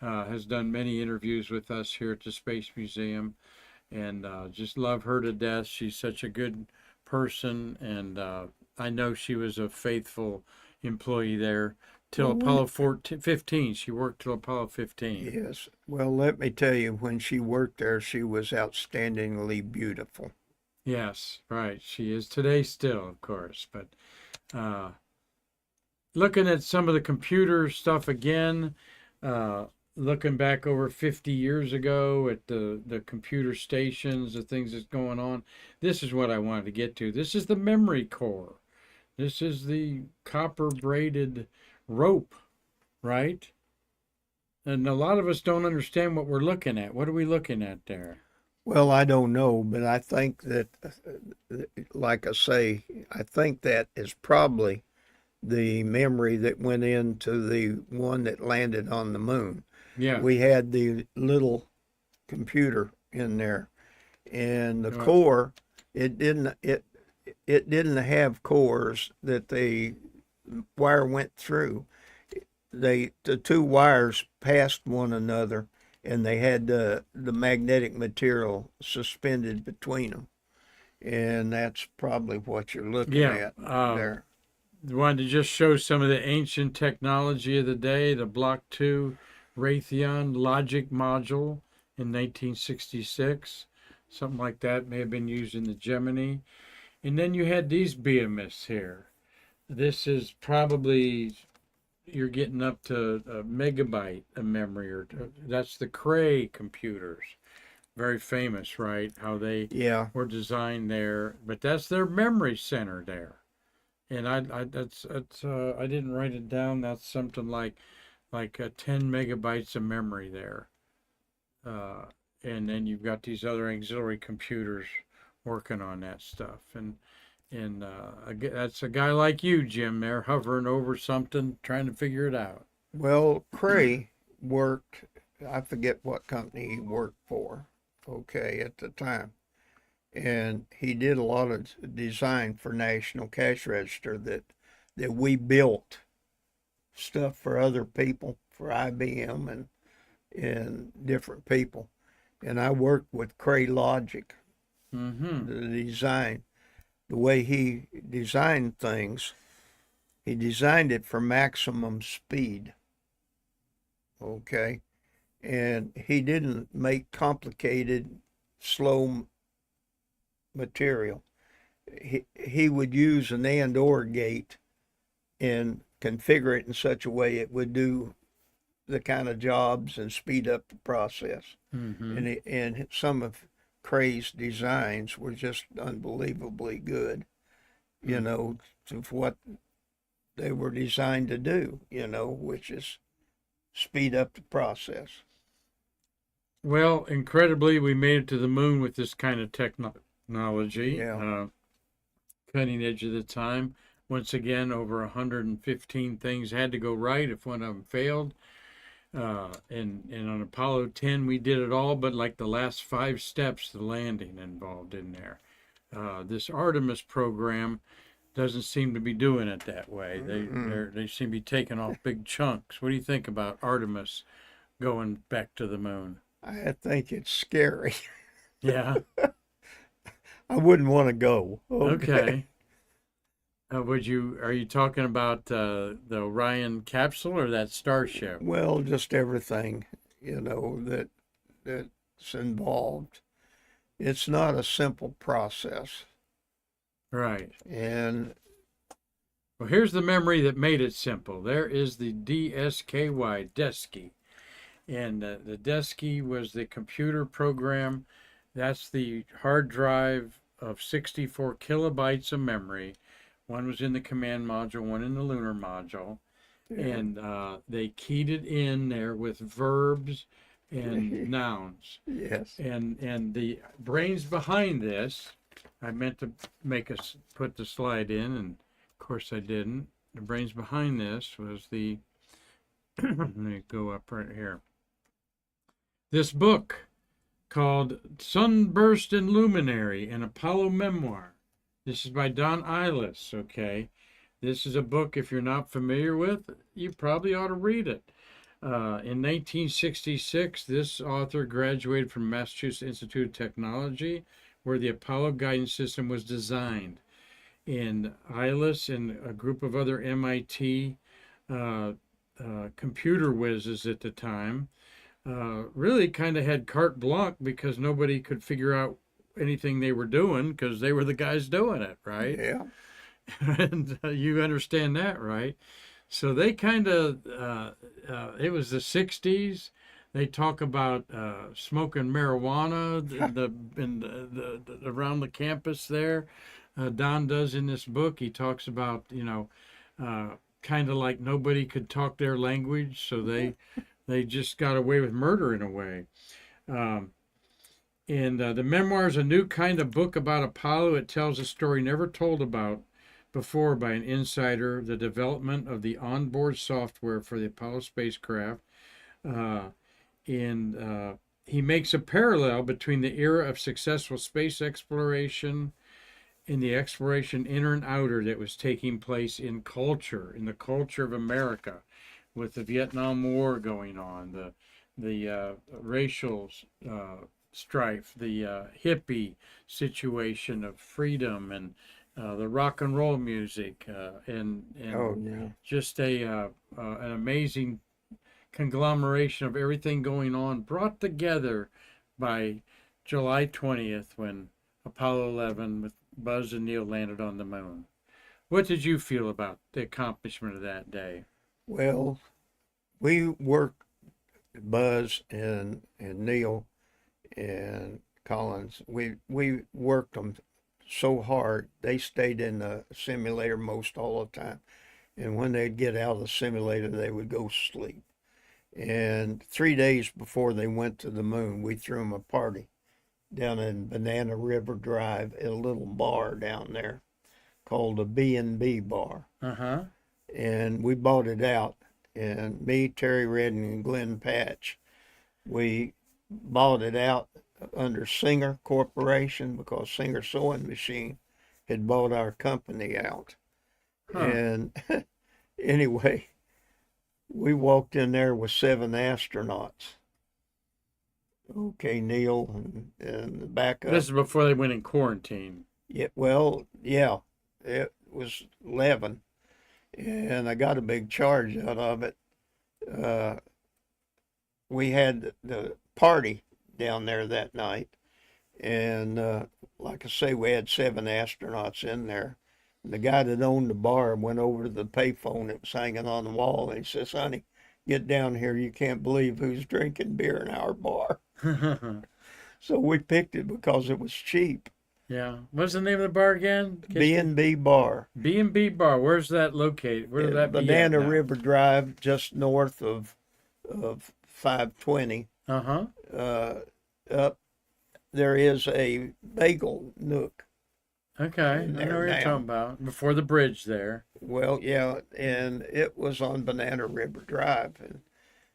has done many interviews with us here at the Space Museum, and just love her to death. She's such a good person, and I know she was a faithful employee there till Apollo 15. She worked till Apollo 15. yes. Well, let me tell you, when she worked there, she was outstandingly beautiful. Yes, right. She is today still, of course. But looking at some of the computer stuff again, looking back over 50 years ago at the computer stations, the things that's going on, this is what I wanted to get to. This is the memory core. This is the copper braided rope, right? And a lot of us don't understand what we're looking at. What are we looking at there? Well, I don't know, but I think that, like I say, I think that is probably the memory that went into the one that landed on the moon. Yeah. We had the little computer in there, and the Right. core, it didn't have cores that the wire went through. The two wires passed one another, and they had the magnetic material suspended between them, and that's probably what you're looking Yeah, at there. wanted to just show some of the ancient technology of the day, the Block 2 Raytheon logic module in 1966. Something like that may have been used in the Gemini. And then you had these behemoths here. This is probably, you're getting up to a megabyte of memory, or that's the Cray computers. Very famous, right? How they Yeah. were designed there, but that's their memory center there. And I didn't write it down. That's something like 10 megabytes of memory there. And then you've got these other auxiliary computers working on that stuff. And that's a guy like you, Jim, there hovering over something, trying to figure it out. Well, Cray worked, I forget what company he worked for, okay, at the time. And he did a lot of design for National Cash Register that we built stuff for other people. for IBM and different people. And I worked with Cray Logic, Mm-hmm. the design. The way he designed things, he designed it for maximum speed. Okay. And he didn't make complicated, slow material. He would use an and or gate and configure it in such a way it would do the kind of jobs and speed up the process. Mm-hmm. And some of Cray's designs were just unbelievably good, you know, to what they were designed to do, you know, which is speed up the process. Well, incredibly, we made it to the moon with this kind of technology. Yeah. Cutting edge of the time. Once again, over 115 things had to go right if one of them failed. And on Apollo 10, we did it all, but like the last 5 steps, the landing involved in there. This Artemis program doesn't seem to be doing it that way. They seem to be taking off big chunks. What do you think about Artemis going back to the moon? I think it's scary. Yeah. I wouldn't want to go. Okay. Are you talking about the Orion capsule or that Starship? Well, just everything, you know, that's involved. It's not a simple process. Right. And Well, here's the memory that made it simple. There is the DSKY, DESKY. And the DESKY was the computer program. That's the hard drive of 64 kilobytes of memory. One was in the command module, one in the lunar module. And they keyed it in there with verbs and nouns. yes. And the brains behind this, I meant to make us put the slide in, and of course I didn't. The brains behind this was the, let me go up right here. This book called Sunburst and Luminary, an Apollo Memoir. This is by Don Eilis, okay? This is a book, if you're not familiar with, you probably ought to read it. In 1966, this author graduated from Massachusetts Institute of Technology, where the Apollo guidance system was designed. And Eilis and a group of other MIT computer whizzes at the time really kind of had carte blanche because nobody could figure out anything they were doing because they were the guys doing it, right? Yeah. And you understand that, right? So they kind of, it was the 60s. They talk about smoking marijuana around the campus there. Don does in this book. He talks about, kind of like nobody could talk their language, so they just got away with murder in a way. And the memoir is a new kind of book about Apollo. It tells a story never told about before by an insider, the development of the onboard software for the Apollo spacecraft. And he makes a parallel between the era of successful space exploration and the exploration inner and outer that was taking place in the culture of America, with the Vietnam War going on, the racial strife, the hippie situation of freedom, and the rock and roll music, and Oh, yeah. just an amazing conglomeration of everything going on, brought together by July 20th when Apollo 11 with Buzz and Neil landed on the moon. What did you feel about the accomplishment of that day? Well, we worked, Buzz and Neil and Collins, we worked them so hard. They stayed in the simulator most all the time. And when they'd get out of the simulator, they would go sleep. And 3 days before they went to the moon, we threw them a party down in Banana River Drive at a little bar down there called the B&B bar. Uh-huh. And we bought it out. And me, Terry Redden, and Glenn Patch, we bought it out under Singer Corporation because Singer Sewing Machine had bought our company out. Huh. And anyway, We walked in there with 7 astronauts. Okay, Neil and the backup. This is before they went in quarantine. Yeah, well, yeah, it was 11, and I got a big charge out of it. Uh, we had the party down there that night, and like I say, we had 7 astronauts in there. And the guy that owned the bar went over to the payphone that was hanging on the wall, and he says, "Honey, get down here. You can't believe who's drinking beer in our bar." So we picked it because it was cheap. Yeah. What's the name of the bar again? B&B Bar. B&B Bar. Where's that located? Where would that be at Banana now? River Drive, just north of 520. Uh-huh. Up there is a bagel nook. Okay. I In know there what you're now. talking about. Before the bridge there. Well, yeah, and it was on Banana River Drive,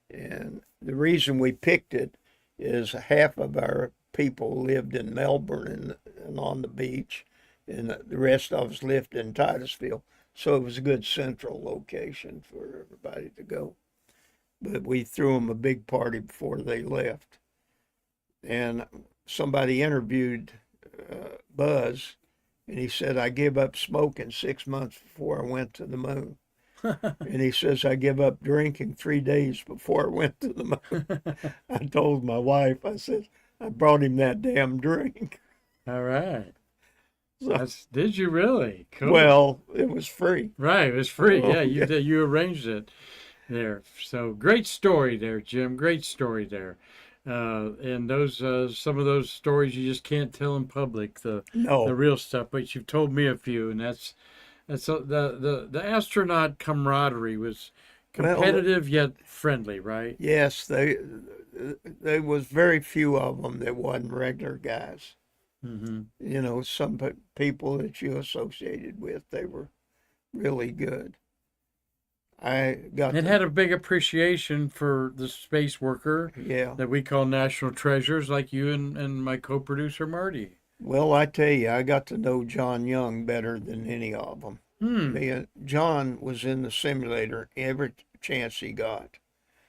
and the reason we picked it is half of our people lived in Melbourne and on the beach, and the rest of us lived in Titusville. So it was a good central location for everybody to go. But we threw them a big party before they left. And somebody interviewed Buzz, and he said, "I give up smoking 6 months before I went to the moon." And he says, "I give up drinking 3 days before I went to the moon." I told my wife, I said, "I brought him that damn drink." All right. So, Did you really? Cool. well, it was free. Right, it was free. Oh, Yeah, you yeah. did. You arranged it there. So great story there, Jim. Great story there. And those some of those stories you just can't tell in public, the No. real stuff. But you've told me a few, and that's the astronaut camaraderie was Well, competitive yet friendly, right? yes, there was very few of them that wasn't regular guys. Mm-hmm. You know, some people that you associated with, they were really good. I got It to, had a big appreciation for the space worker yeah. that we call national treasures, like you and my co-producer Marty. Well, I tell you, I got to know John Young better than any of them. Hmm. John was in the simulator every chance he got.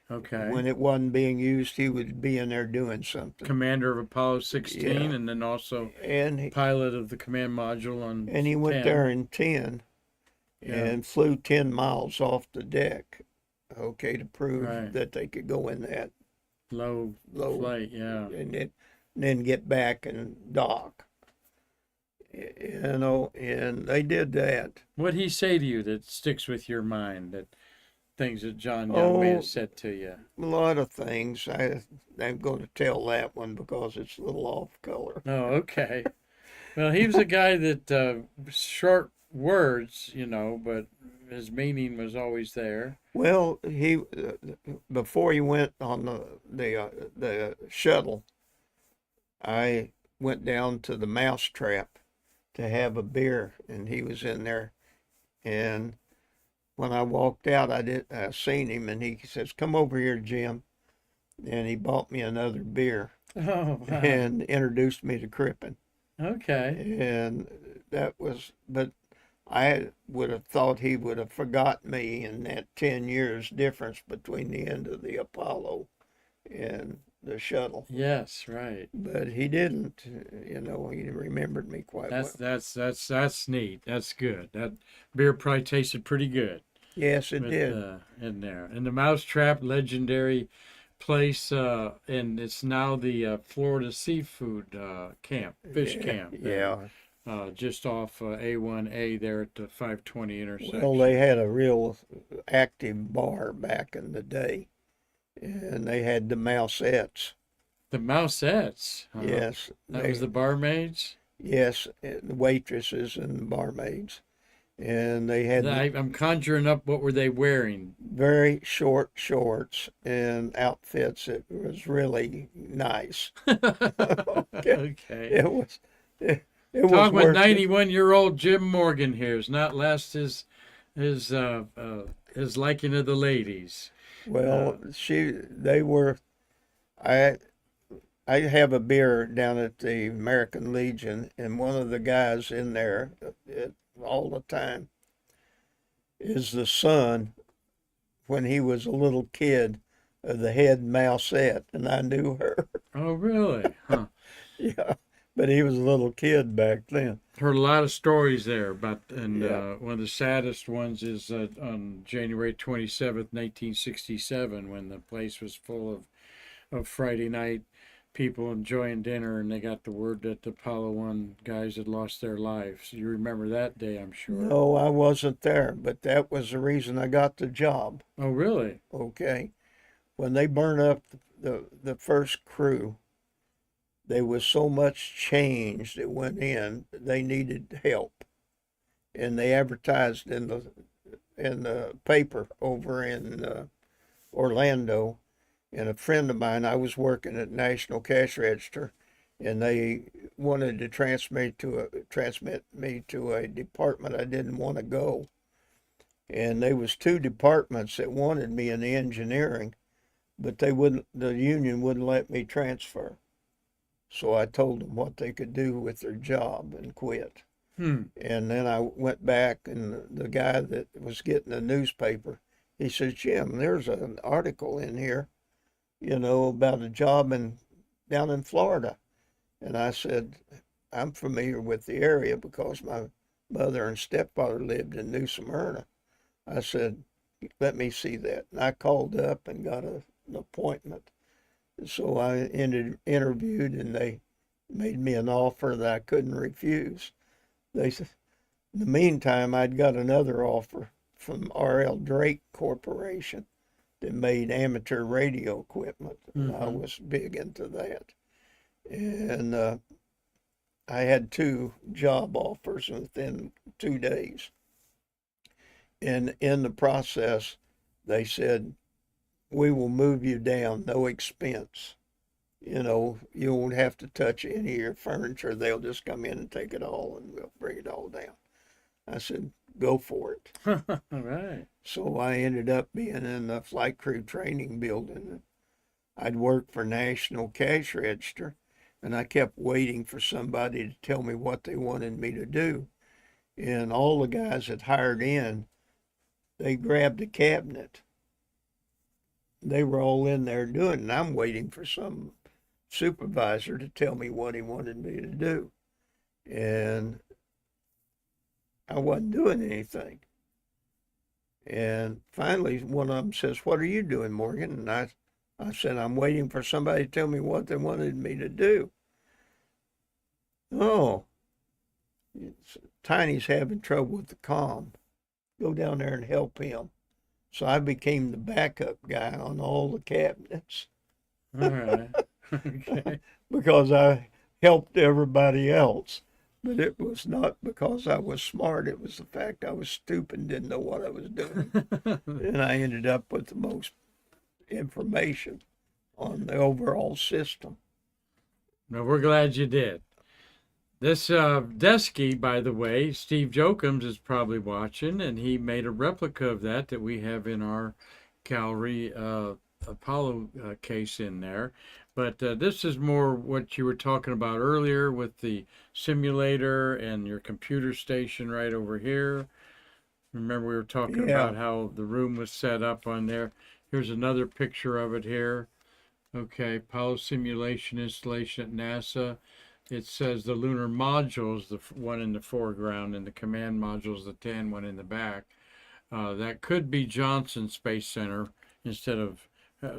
Okay. When it wasn't being used, he would be in there doing something. Commander of Apollo 16, Yeah. and then also And he, pilot of the command module on and he went 10. there in 10 Yeah. and flew 10 miles off the deck, okay, to prove Right. that they could go in that Low low flight, yeah. and then get back and dock. You know, and they did that. What'd he say to you that sticks with your mind, that things that John Young may Oh, have said to you? a lot of things. I'm going to tell that one because it's a little off color. Oh, okay. Well, he was a guy that short words, but his meaning was always there. Well, he before he went on the shuttle, I went down to the Mousetrap to have a beer, and he was in there. And when I walked out, I seen him, and he says, "Come over here, Jim," and he bought me another beer Oh, wow. and introduced me to Crippen. Okay. And but I would have thought he would have forgot me in that 10 years difference between the end of the Apollo and the shuttle. Yes, right. But he didn't, he remembered me quite well. That's neat. That's good. That beer probably tasted pretty good Yes, it with did. in there. And the Mousetrap, legendary place, and it's now the Florida Seafood camp, fish camp. Yeah. Just off A1A there at the 520 intersection. Well, they had a real active bar back in the day, and they had the Mousettes. The Mousettes. Huh? Yes. That was the barmaids. Yes, the waitresses and the barmaids. And they had I'm conjuring up, what were they wearing? very short shorts and outfits. It was really nice. Okay. It was it was Talking with worth it. 91-year-old Jim Morgan here has not lost his liking of the ladies. Well, they were. I have a beer down at the American Legion, and one of the guys in there all the time is the son when he was a little kid, the head mousette, and I knew her. Oh, really? Huh. Yeah, but he was a little kid back then. Heard a lot of stories there about, and Yeah. one of the saddest ones is on January 27th, 1967, when the place was full of Friday night people enjoying dinner, and they got the word that the Apollo 1 guys had lost their lives. You remember that day, I'm sure. No, I wasn't there, but that was the reason I got the job. Oh, really? Okay, when they burned up the first crew, there was so much change that went in. They needed help, and they advertised in the paper over in Orlando. And a friend of mine, I was working at National Cash Register, and they wanted to transmit me to a department I didn't want to go. And there was two departments that wanted me in the engineering, but the union wouldn't let me transfer. So I told them what they could do with their job and quit. Hmm. And then I went back, and the guy that was getting the newspaper, he says, Jim, there's an article in here, about a job down in Florida. And I said, I'm familiar with the area because my mother and stepfather lived in New Smyrna. I said, let me see that. And I called up and got an appointment. So I interviewed, and they made me an offer that I couldn't refuse. They said, in the meantime, I'd got another offer from R.L. Drake Corporation that made amateur radio equipment. And I was big into that. And I had two job offers within 2 days. And in the process, they said, we will move you down, no expense. You won't have to touch any of your furniture. They'll just come in and take it all, and we'll bring it all down. I said, go for it. All right. So I ended up being in the flight crew training building. I'd worked for National Cash Register, and I kept waiting for somebody to tell me what they wanted me to do. And all the guys that hired in, they grabbed a cabinet. They were all in there doing it, and I'm waiting for some supervisor to tell me what he wanted me to do. And I wasn't doing anything. And finally, one of them says, what are you doing, Morgan? And I said, I'm waiting for somebody to tell me what they wanted me to do. Oh, Tiny's having trouble with the comm. Go down there and help him. So I became the backup guy on all the cabinets. All right. Okay. Because I helped everybody else. But it was not because I was smart. It was the fact I was stupid and didn't know what I was doing. And I ended up with the most information on the overall system. Well, we're glad you did. This Desky, by the way, Steve Jokums is probably watching, and he made a replica of that we have in our gallery Apollo case in there. But this is more what you were talking about earlier with the simulator and your computer station right over here. Remember we were talking about how the room was set up on there. Here's another picture of it here. Okay, Apollo simulation installation at NASA. It says the lunar modules, the one in the foreground, and the command modules, the tan one in the back. That could be Johnson Space Center instead of.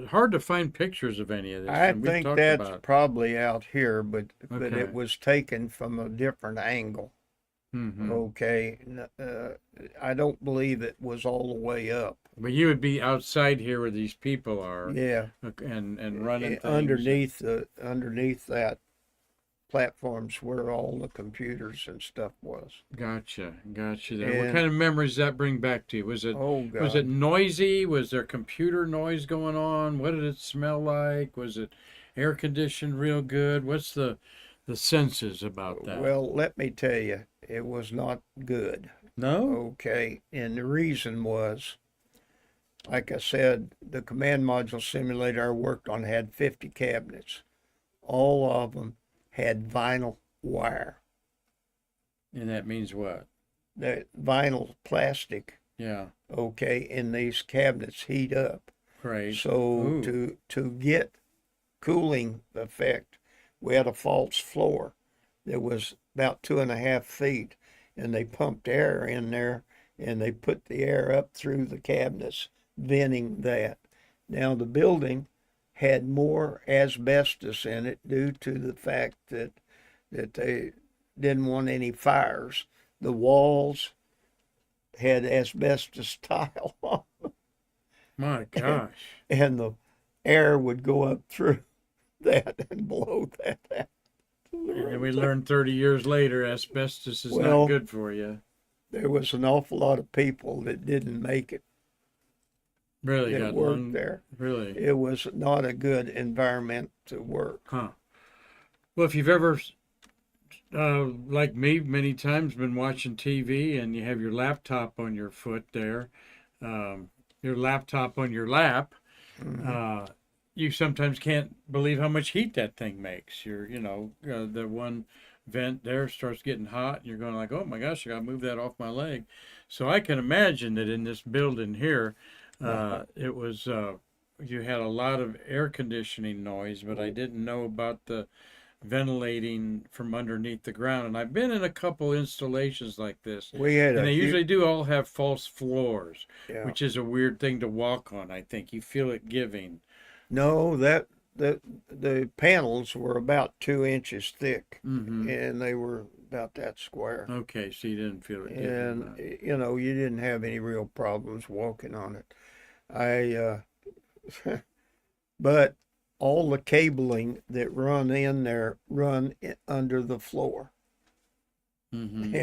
Hard to find pictures of any of this. I think that's probably out here, but Okay. it was taken from a different angle. Mm-hmm. Okay, I don't believe it was all the way up. But you would be outside here where these people are. Yeah, And running things. underneath that platforms where all the computers and stuff was. Gotcha there. What kind of memories does that bring back to you? Was it was it noisy? Was there computer noise going on? What did it smell like? Was it air conditioned real good? What's the senses about that? Well, let me tell you, it was not good. No? Okay, and the reason was, like I said, the command module simulator I worked on had 50 cabinets. All of them had vinyl wire. And that means what? The vinyl plastic Yeah. Okay, and these cabinets heat up. Right. So Ooh. to get cooling effect, we had a false floor that was about 2.5 feet, and they pumped air in there, and they put the air up through the cabinets, venting that. Now the building had more asbestos in it due to the fact that they didn't want any fires. The walls had asbestos tile on, My gosh. and the air would go up through that and blow that out to the And then we room. learned 30 years later asbestos is not Well, good for you. there was an awful lot of people that didn't make it Really that got worked lung. there. Really. It was not a good environment to work. Huh. Well, if you've ever, like me, many times been watching TV and you have your laptop on your foot there, your laptop on your lap, Mhm. uh, you sometimes can't believe how much heat that thing makes. The one vent there starts getting hot, and you're going like, "Oh my gosh, I got to move that off my leg." So I can imagine that in this building here, Uh-huh. it was you had a lot of air conditioning noise, but I didn't know about the ventilating from underneath the ground. And I've been in a couple installations like this, We had and a they huge, usually do all have false floors, yeah. which is a weird thing to walk on. I think you feel it giving. No, that the panels were about 2 inches thick, Mm-hmm. and they were about that square. Okay, so you didn't feel it giving And that. you didn't have any real problems walking on it. I but all the cabling that run in there run under the floor, Mm-hmm.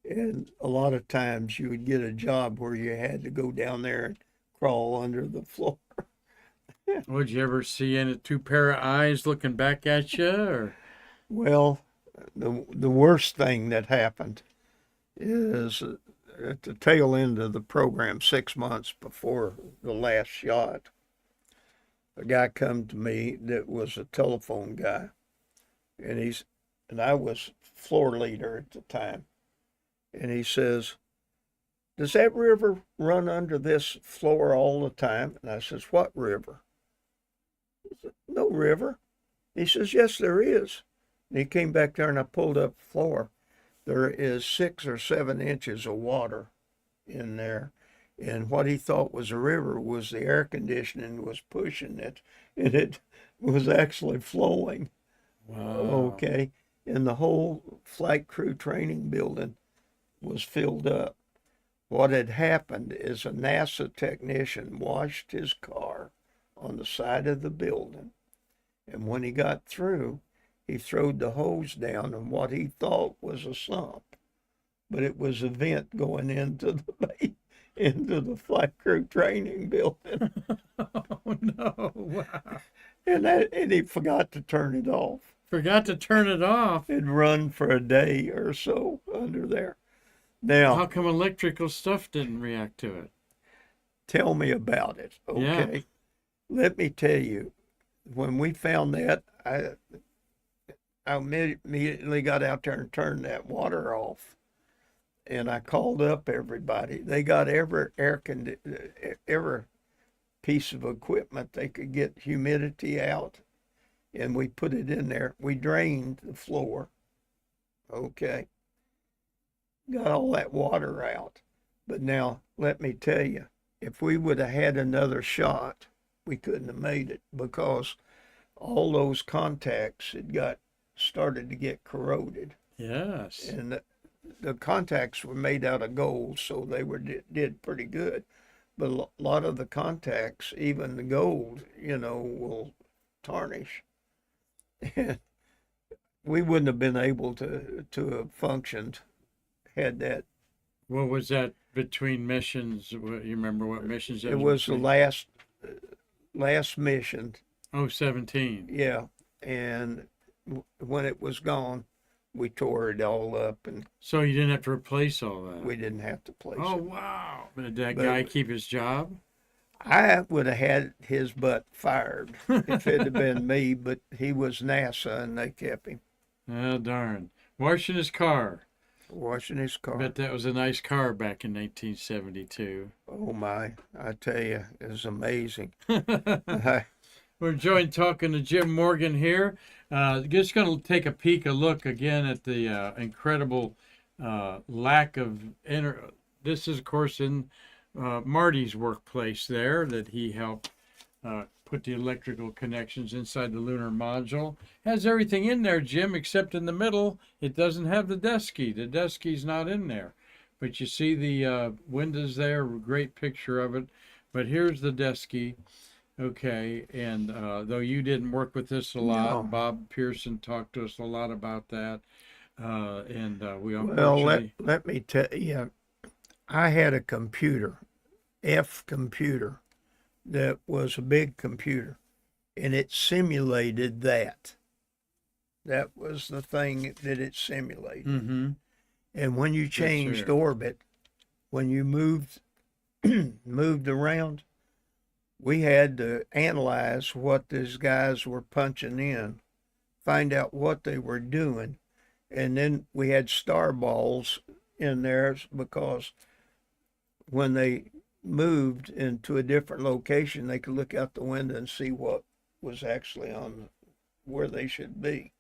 and a lot of times you would get a job where you had to go down there and crawl under the floor. Would you ever see any two pair of eyes looking back at you? Or Well, the worst thing that happened is at the tail end of the program, 6 months before the last shot, a guy come to me that was a telephone guy, and I was floor leader at the time, and he says, "Does that river run under this floor all the time?" And I says, "What river?" He said, "No river." He says, "Yes, there is." And he came back there, and I pulled up the floor. There is 6 or 7 inches of water in there. And what he thought was a river was the air conditioning was pushing it, and it was actually flowing. wow, Okay. And the whole flight crew training building was filled up. What had happened is a NASA technician washed his car on the side of the building. And when he got through, he throwed the hose down in what he thought was a sump, but it was a vent going into the flight crew training building, oh no, wow! and he forgot to turn it off. Forgot to turn it off. It'd run for a day or so under there. Well, Now, how come electrical stuff didn't react to it? tell me about it, Yeah. okay? Let me tell you, when we found that, I immediately got out there and turned that water off. And I called up everybody. They got every piece of equipment they could get humidity out, and we put it in there. We drained the floor. Okay, got all that water out. But now let me tell you, if we would have had another shot, we couldn't have made it because all those contacts had got started to get corroded, Yes. and the contacts were made out of gold, so they did pretty good. But a lot of the contacts, even the gold, will tarnish. We wouldn't have been able to have functioned had that. What was that between missions? You remember what missions that It was the between? last mission, Oh, 17. yeah. And when it was gone, we tore it all up, and So you didn't have to replace all that. we didn't have to place Oh, it. wow. Did that But guy keep his job? I would have had his butt fired if it had been me, but he was NASA and they kept him. Oh, darn. Washing his car. washing his car. Bet that was a nice car back in 1972. Oh my, I tell you, it was amazing. We're enjoying talking to Jim Morgan here. Just going to take a look again at the incredible lack of this is, of course, in Marty's workplace there that he helped put the electrical connections inside the lunar module. Has everything in there, Jim, except in the middle. It doesn't have the desk key. The desk key's not in there. But you see the windows there, great picture of it. But here's the desk key. Okay, and though you didn't work with this a lot, No. Bob Pearson talked to us a lot about that. We Well, unfortunately... let me tell you, I had a computer, F computer, that was a big computer, and it simulated that. That was the thing that it simulated. Mm-hmm. And when you changed sir. orbit, when you moved moved around, we had to analyze what these guys were punching in, find out what they were doing, and then we had star balls in there because when they moved into a different location, they could look out the window and see what was actually on where they should be.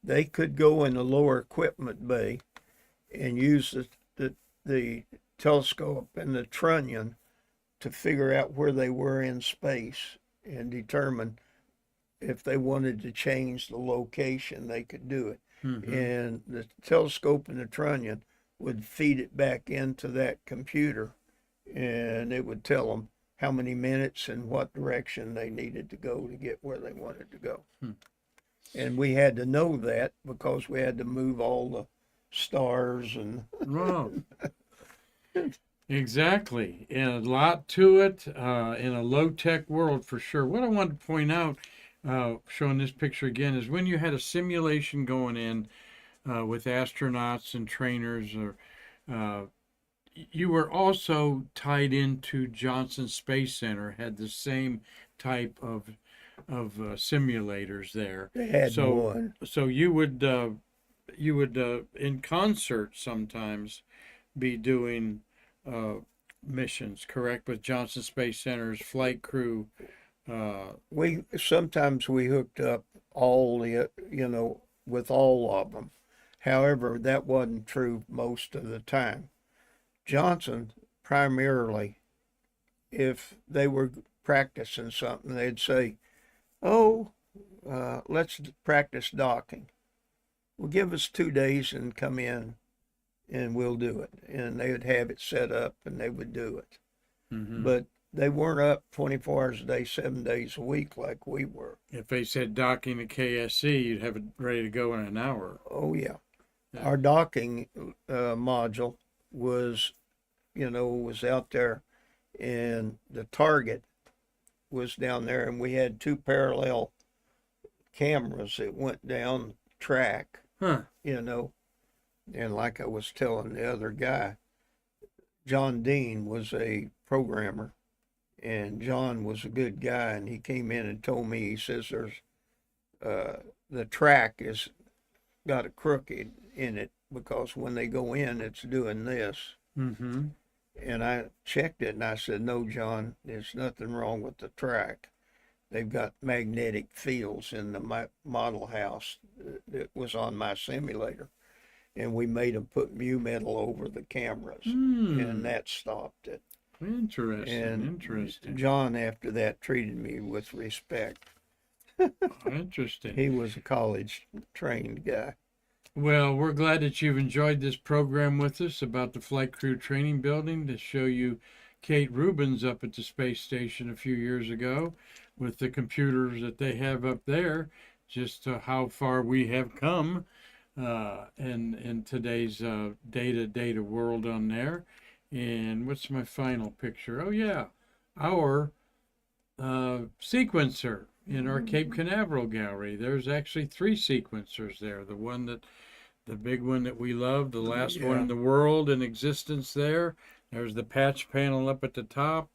They could go in the lower equipment bay and use the telescope and the trunnion to figure out where they were in space and determine if they wanted to change the location, they could do it. Mm-hmm. And the telescope and the trunnion would feed it back into that computer, and it would tell them how many minutes and what direction they needed to go to get where they wanted to go. And we had to know that because we had to move all the stars and Wow. Exactly. And a lot to it in a low-tech world for sure. What I wanted to point out, showing this picture again, is when you had a simulation going in with astronauts and trainers, or you were also tied into Johnson Space Center, had the same type of simulators there. they had So one. so you would in concert sometimes be doing missions, correct, with Johnson Space Center's flight crew. We sometimes we hooked up all the with all of them. However, that wasn't true most of the time. Johnson primarily, if they were practicing something, they'd say, "Oh, let's practice docking. Well, give us 2 days and come in, and we'll do it." And they would have it set up, and they would do it. Mm-hmm. But they weren't up 24 hours a day, 7 days a week like we were. If they said docking at KSC, you'd have it ready to go in an hour. Oh yeah. Yeah. Our docking module was, was out there, and the target was down there, and we had 2 parallel cameras that went down track, Huh. And like I was telling the other guy, John Dean was a programmer, and John was a good guy, and he came in and told me, he says, there's the track is got a crooked in it because when they go in, it's doing this. Mm-hmm. And I checked it, and I said, no, John, there's nothing wrong with the track. They've got magnetic fields in the model house that was on my simulator. And we made them put mu metal over the cameras, and that stopped it. Interesting. And Interesting. John, after that, treated me with respect. Interesting. He was a college trained guy. Well, we're glad that you've enjoyed this program with us about the Flight Crew Training Building to show you Kate Rubins up at the space station a few years ago with the computers that they have up there, just how far we have come in today's data world on there. And what's my final picture? Oh, yeah, our sequencer in our Cape Canaveral gallery. There's actually 3 sequencers there. The big one that we love, the last one in the world in existence there. There's the patch panel up at the top,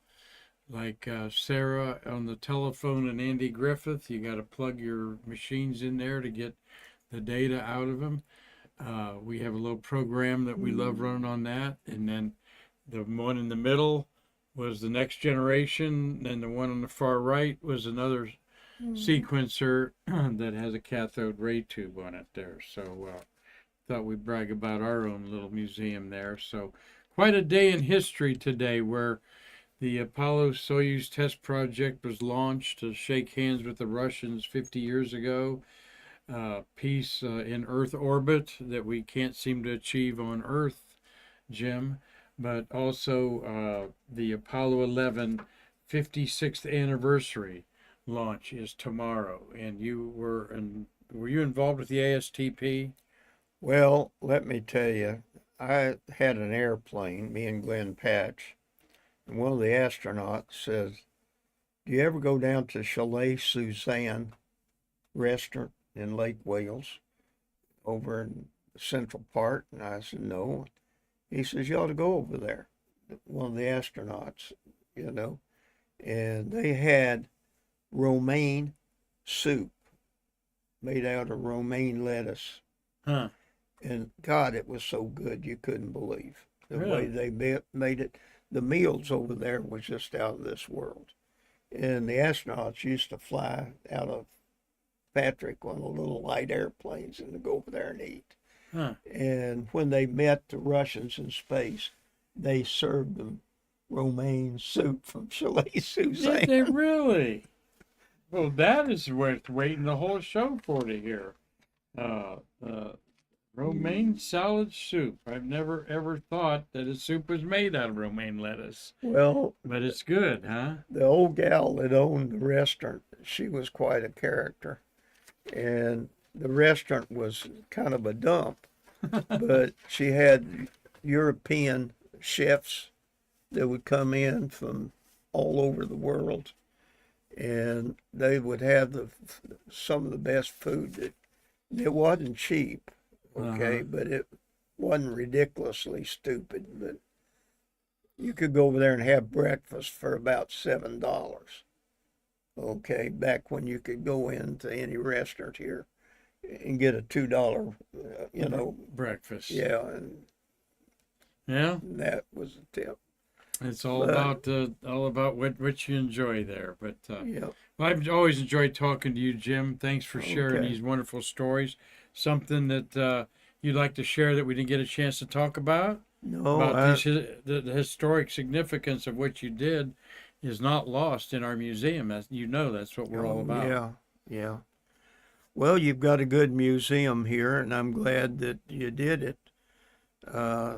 like Sarah on the telephone and Andy Griffith. You got to plug your machines in there to get the data out of them. We have a little program that we love running on that. And then the one in the middle was the next generation. And the one on the far right was another sequencer that has a cathode ray tube on it there. So thought we'd brag about our own little museum there. So quite a day in history today where the Apollo-Soyuz test project was launched to shake hands with the Russians 50 years ago. Peace in Earth orbit that we can't seem to achieve on Earth, Jim. But also the Apollo 11 56th anniversary launch is tomorrow. And were you involved with the ASTP? Well, let me tell you, I had an airplane, me and Glenn Patch, and one of the astronauts says, "Do you ever go down to Chalet Suzanne restaurant in Lake Wales over in the Central Park?" And I said, "No." He says, "You ought to go over there." One of the astronauts, you know, and they had romaine soup made out of romaine lettuce. Huh. And God, it was so good you couldn't believe the way Really? they made it. The meals over there was just out of this world. And the astronauts used to fly out of Patrick on the little light airplanes and to go over there and eat. Huh. And when they met the Russians in space, they served them romaine soup from Chalet Did Suzanne. they really? Well, that is worth waiting the whole show for to hear. Uh, uh, romaine salad soup. I've never ever thought that a soup was made out of romaine lettuce, Well, but it's good, huh? the old gal that owned the restaurant, she was quite a character. And the restaurant was kind of a dump, but she had European chefs that would come in from all over the world, and they would have some of the best food. It wasn't cheap, okay, but it wasn't ridiculously stupid. But you could go over there and have breakfast for about $7. Okay, back when you could go into any restaurant here and get a $2, Breakfast. yeah, and Yeah, that was a tip. it's all But about what you enjoy there. But yeah, well, I've always enjoyed talking to you, Jim. Thanks for sharing okay. these wonderful stories. Something that you'd like to share that we didn't get a chance to talk about No, the historic significance of what you did is not lost in our museum. As you know, that's what we're all about. yeah, yeah. Well, you've got a good museum here, and I'm glad that you did it. Uh,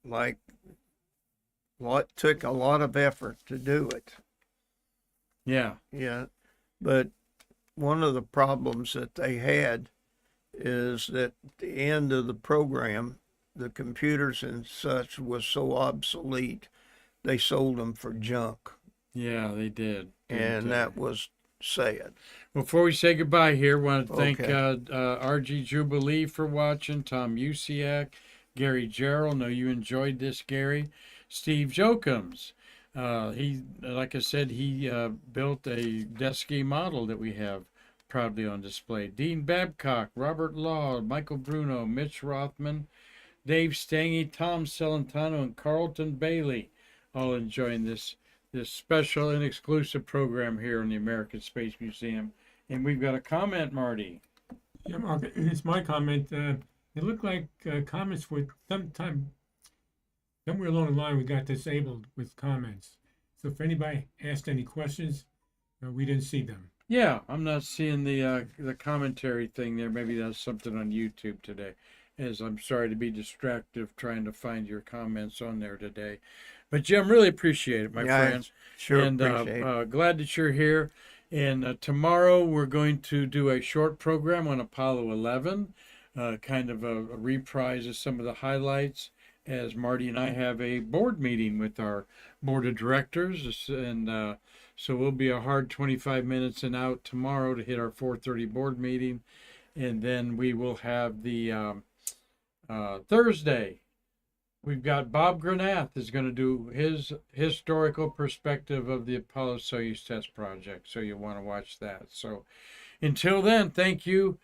like, what took a lot of effort to do it. Yeah. Yeah, but one of the problems that they had is that at the end of the program, the computers and such was so obsolete, they sold them for junk, Yeah, they did. and that was sad. Before we say goodbye here, I want to thank Okay. RG Jubilee for watching, Tom Usiak, Gary Gerald. Know you enjoyed this, Gary. Steve Jokums. Like I said, he built a Desky model that we have proudly on display. Dean Babcock, Robert Law, Michael Bruno, Mitch Rothman, Dave Stange, Tom Celentano, and Carlton Bailey, all enjoying this special and exclusive program here in the American Space Museum. And we've got a comment, Marty. Yeah, Mark, it's my comment. It looked like comments were somewhere along the line we got disabled with comments. So if anybody asked any questions, we didn't see them. Yeah, I'm not seeing the commentary thing there. Maybe that's something on YouTube today. As I'm sorry to be distractive trying to find your comments on there today. But Jim, really appreciate it, my Yeah, friend. sure And appreciate it. glad that you're here. And tomorrow we're going to do a short program on Apollo 11, kind of a reprise of some of the highlights, as Marty and I have a board meeting with our board of directors. And so we'll be a hard 25 minutes and out tomorrow to hit our 4:30 board meeting. And then we will have the Thursday. We've got Bob Granath is going to do his historical perspective of the Apollo-Soyuz test project. So you'll want to watch that. So until then, thank you.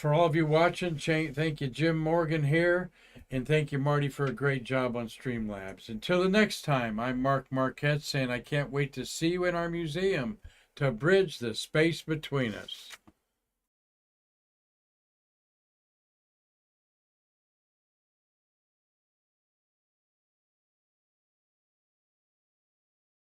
For all of you watching, thank you, Jim Morgan here, and thank you, Marty, for a great job on Streamlabs. Until the next time, I'm Mark Marquette saying I can't wait to see you in our museum to bridge the space between us.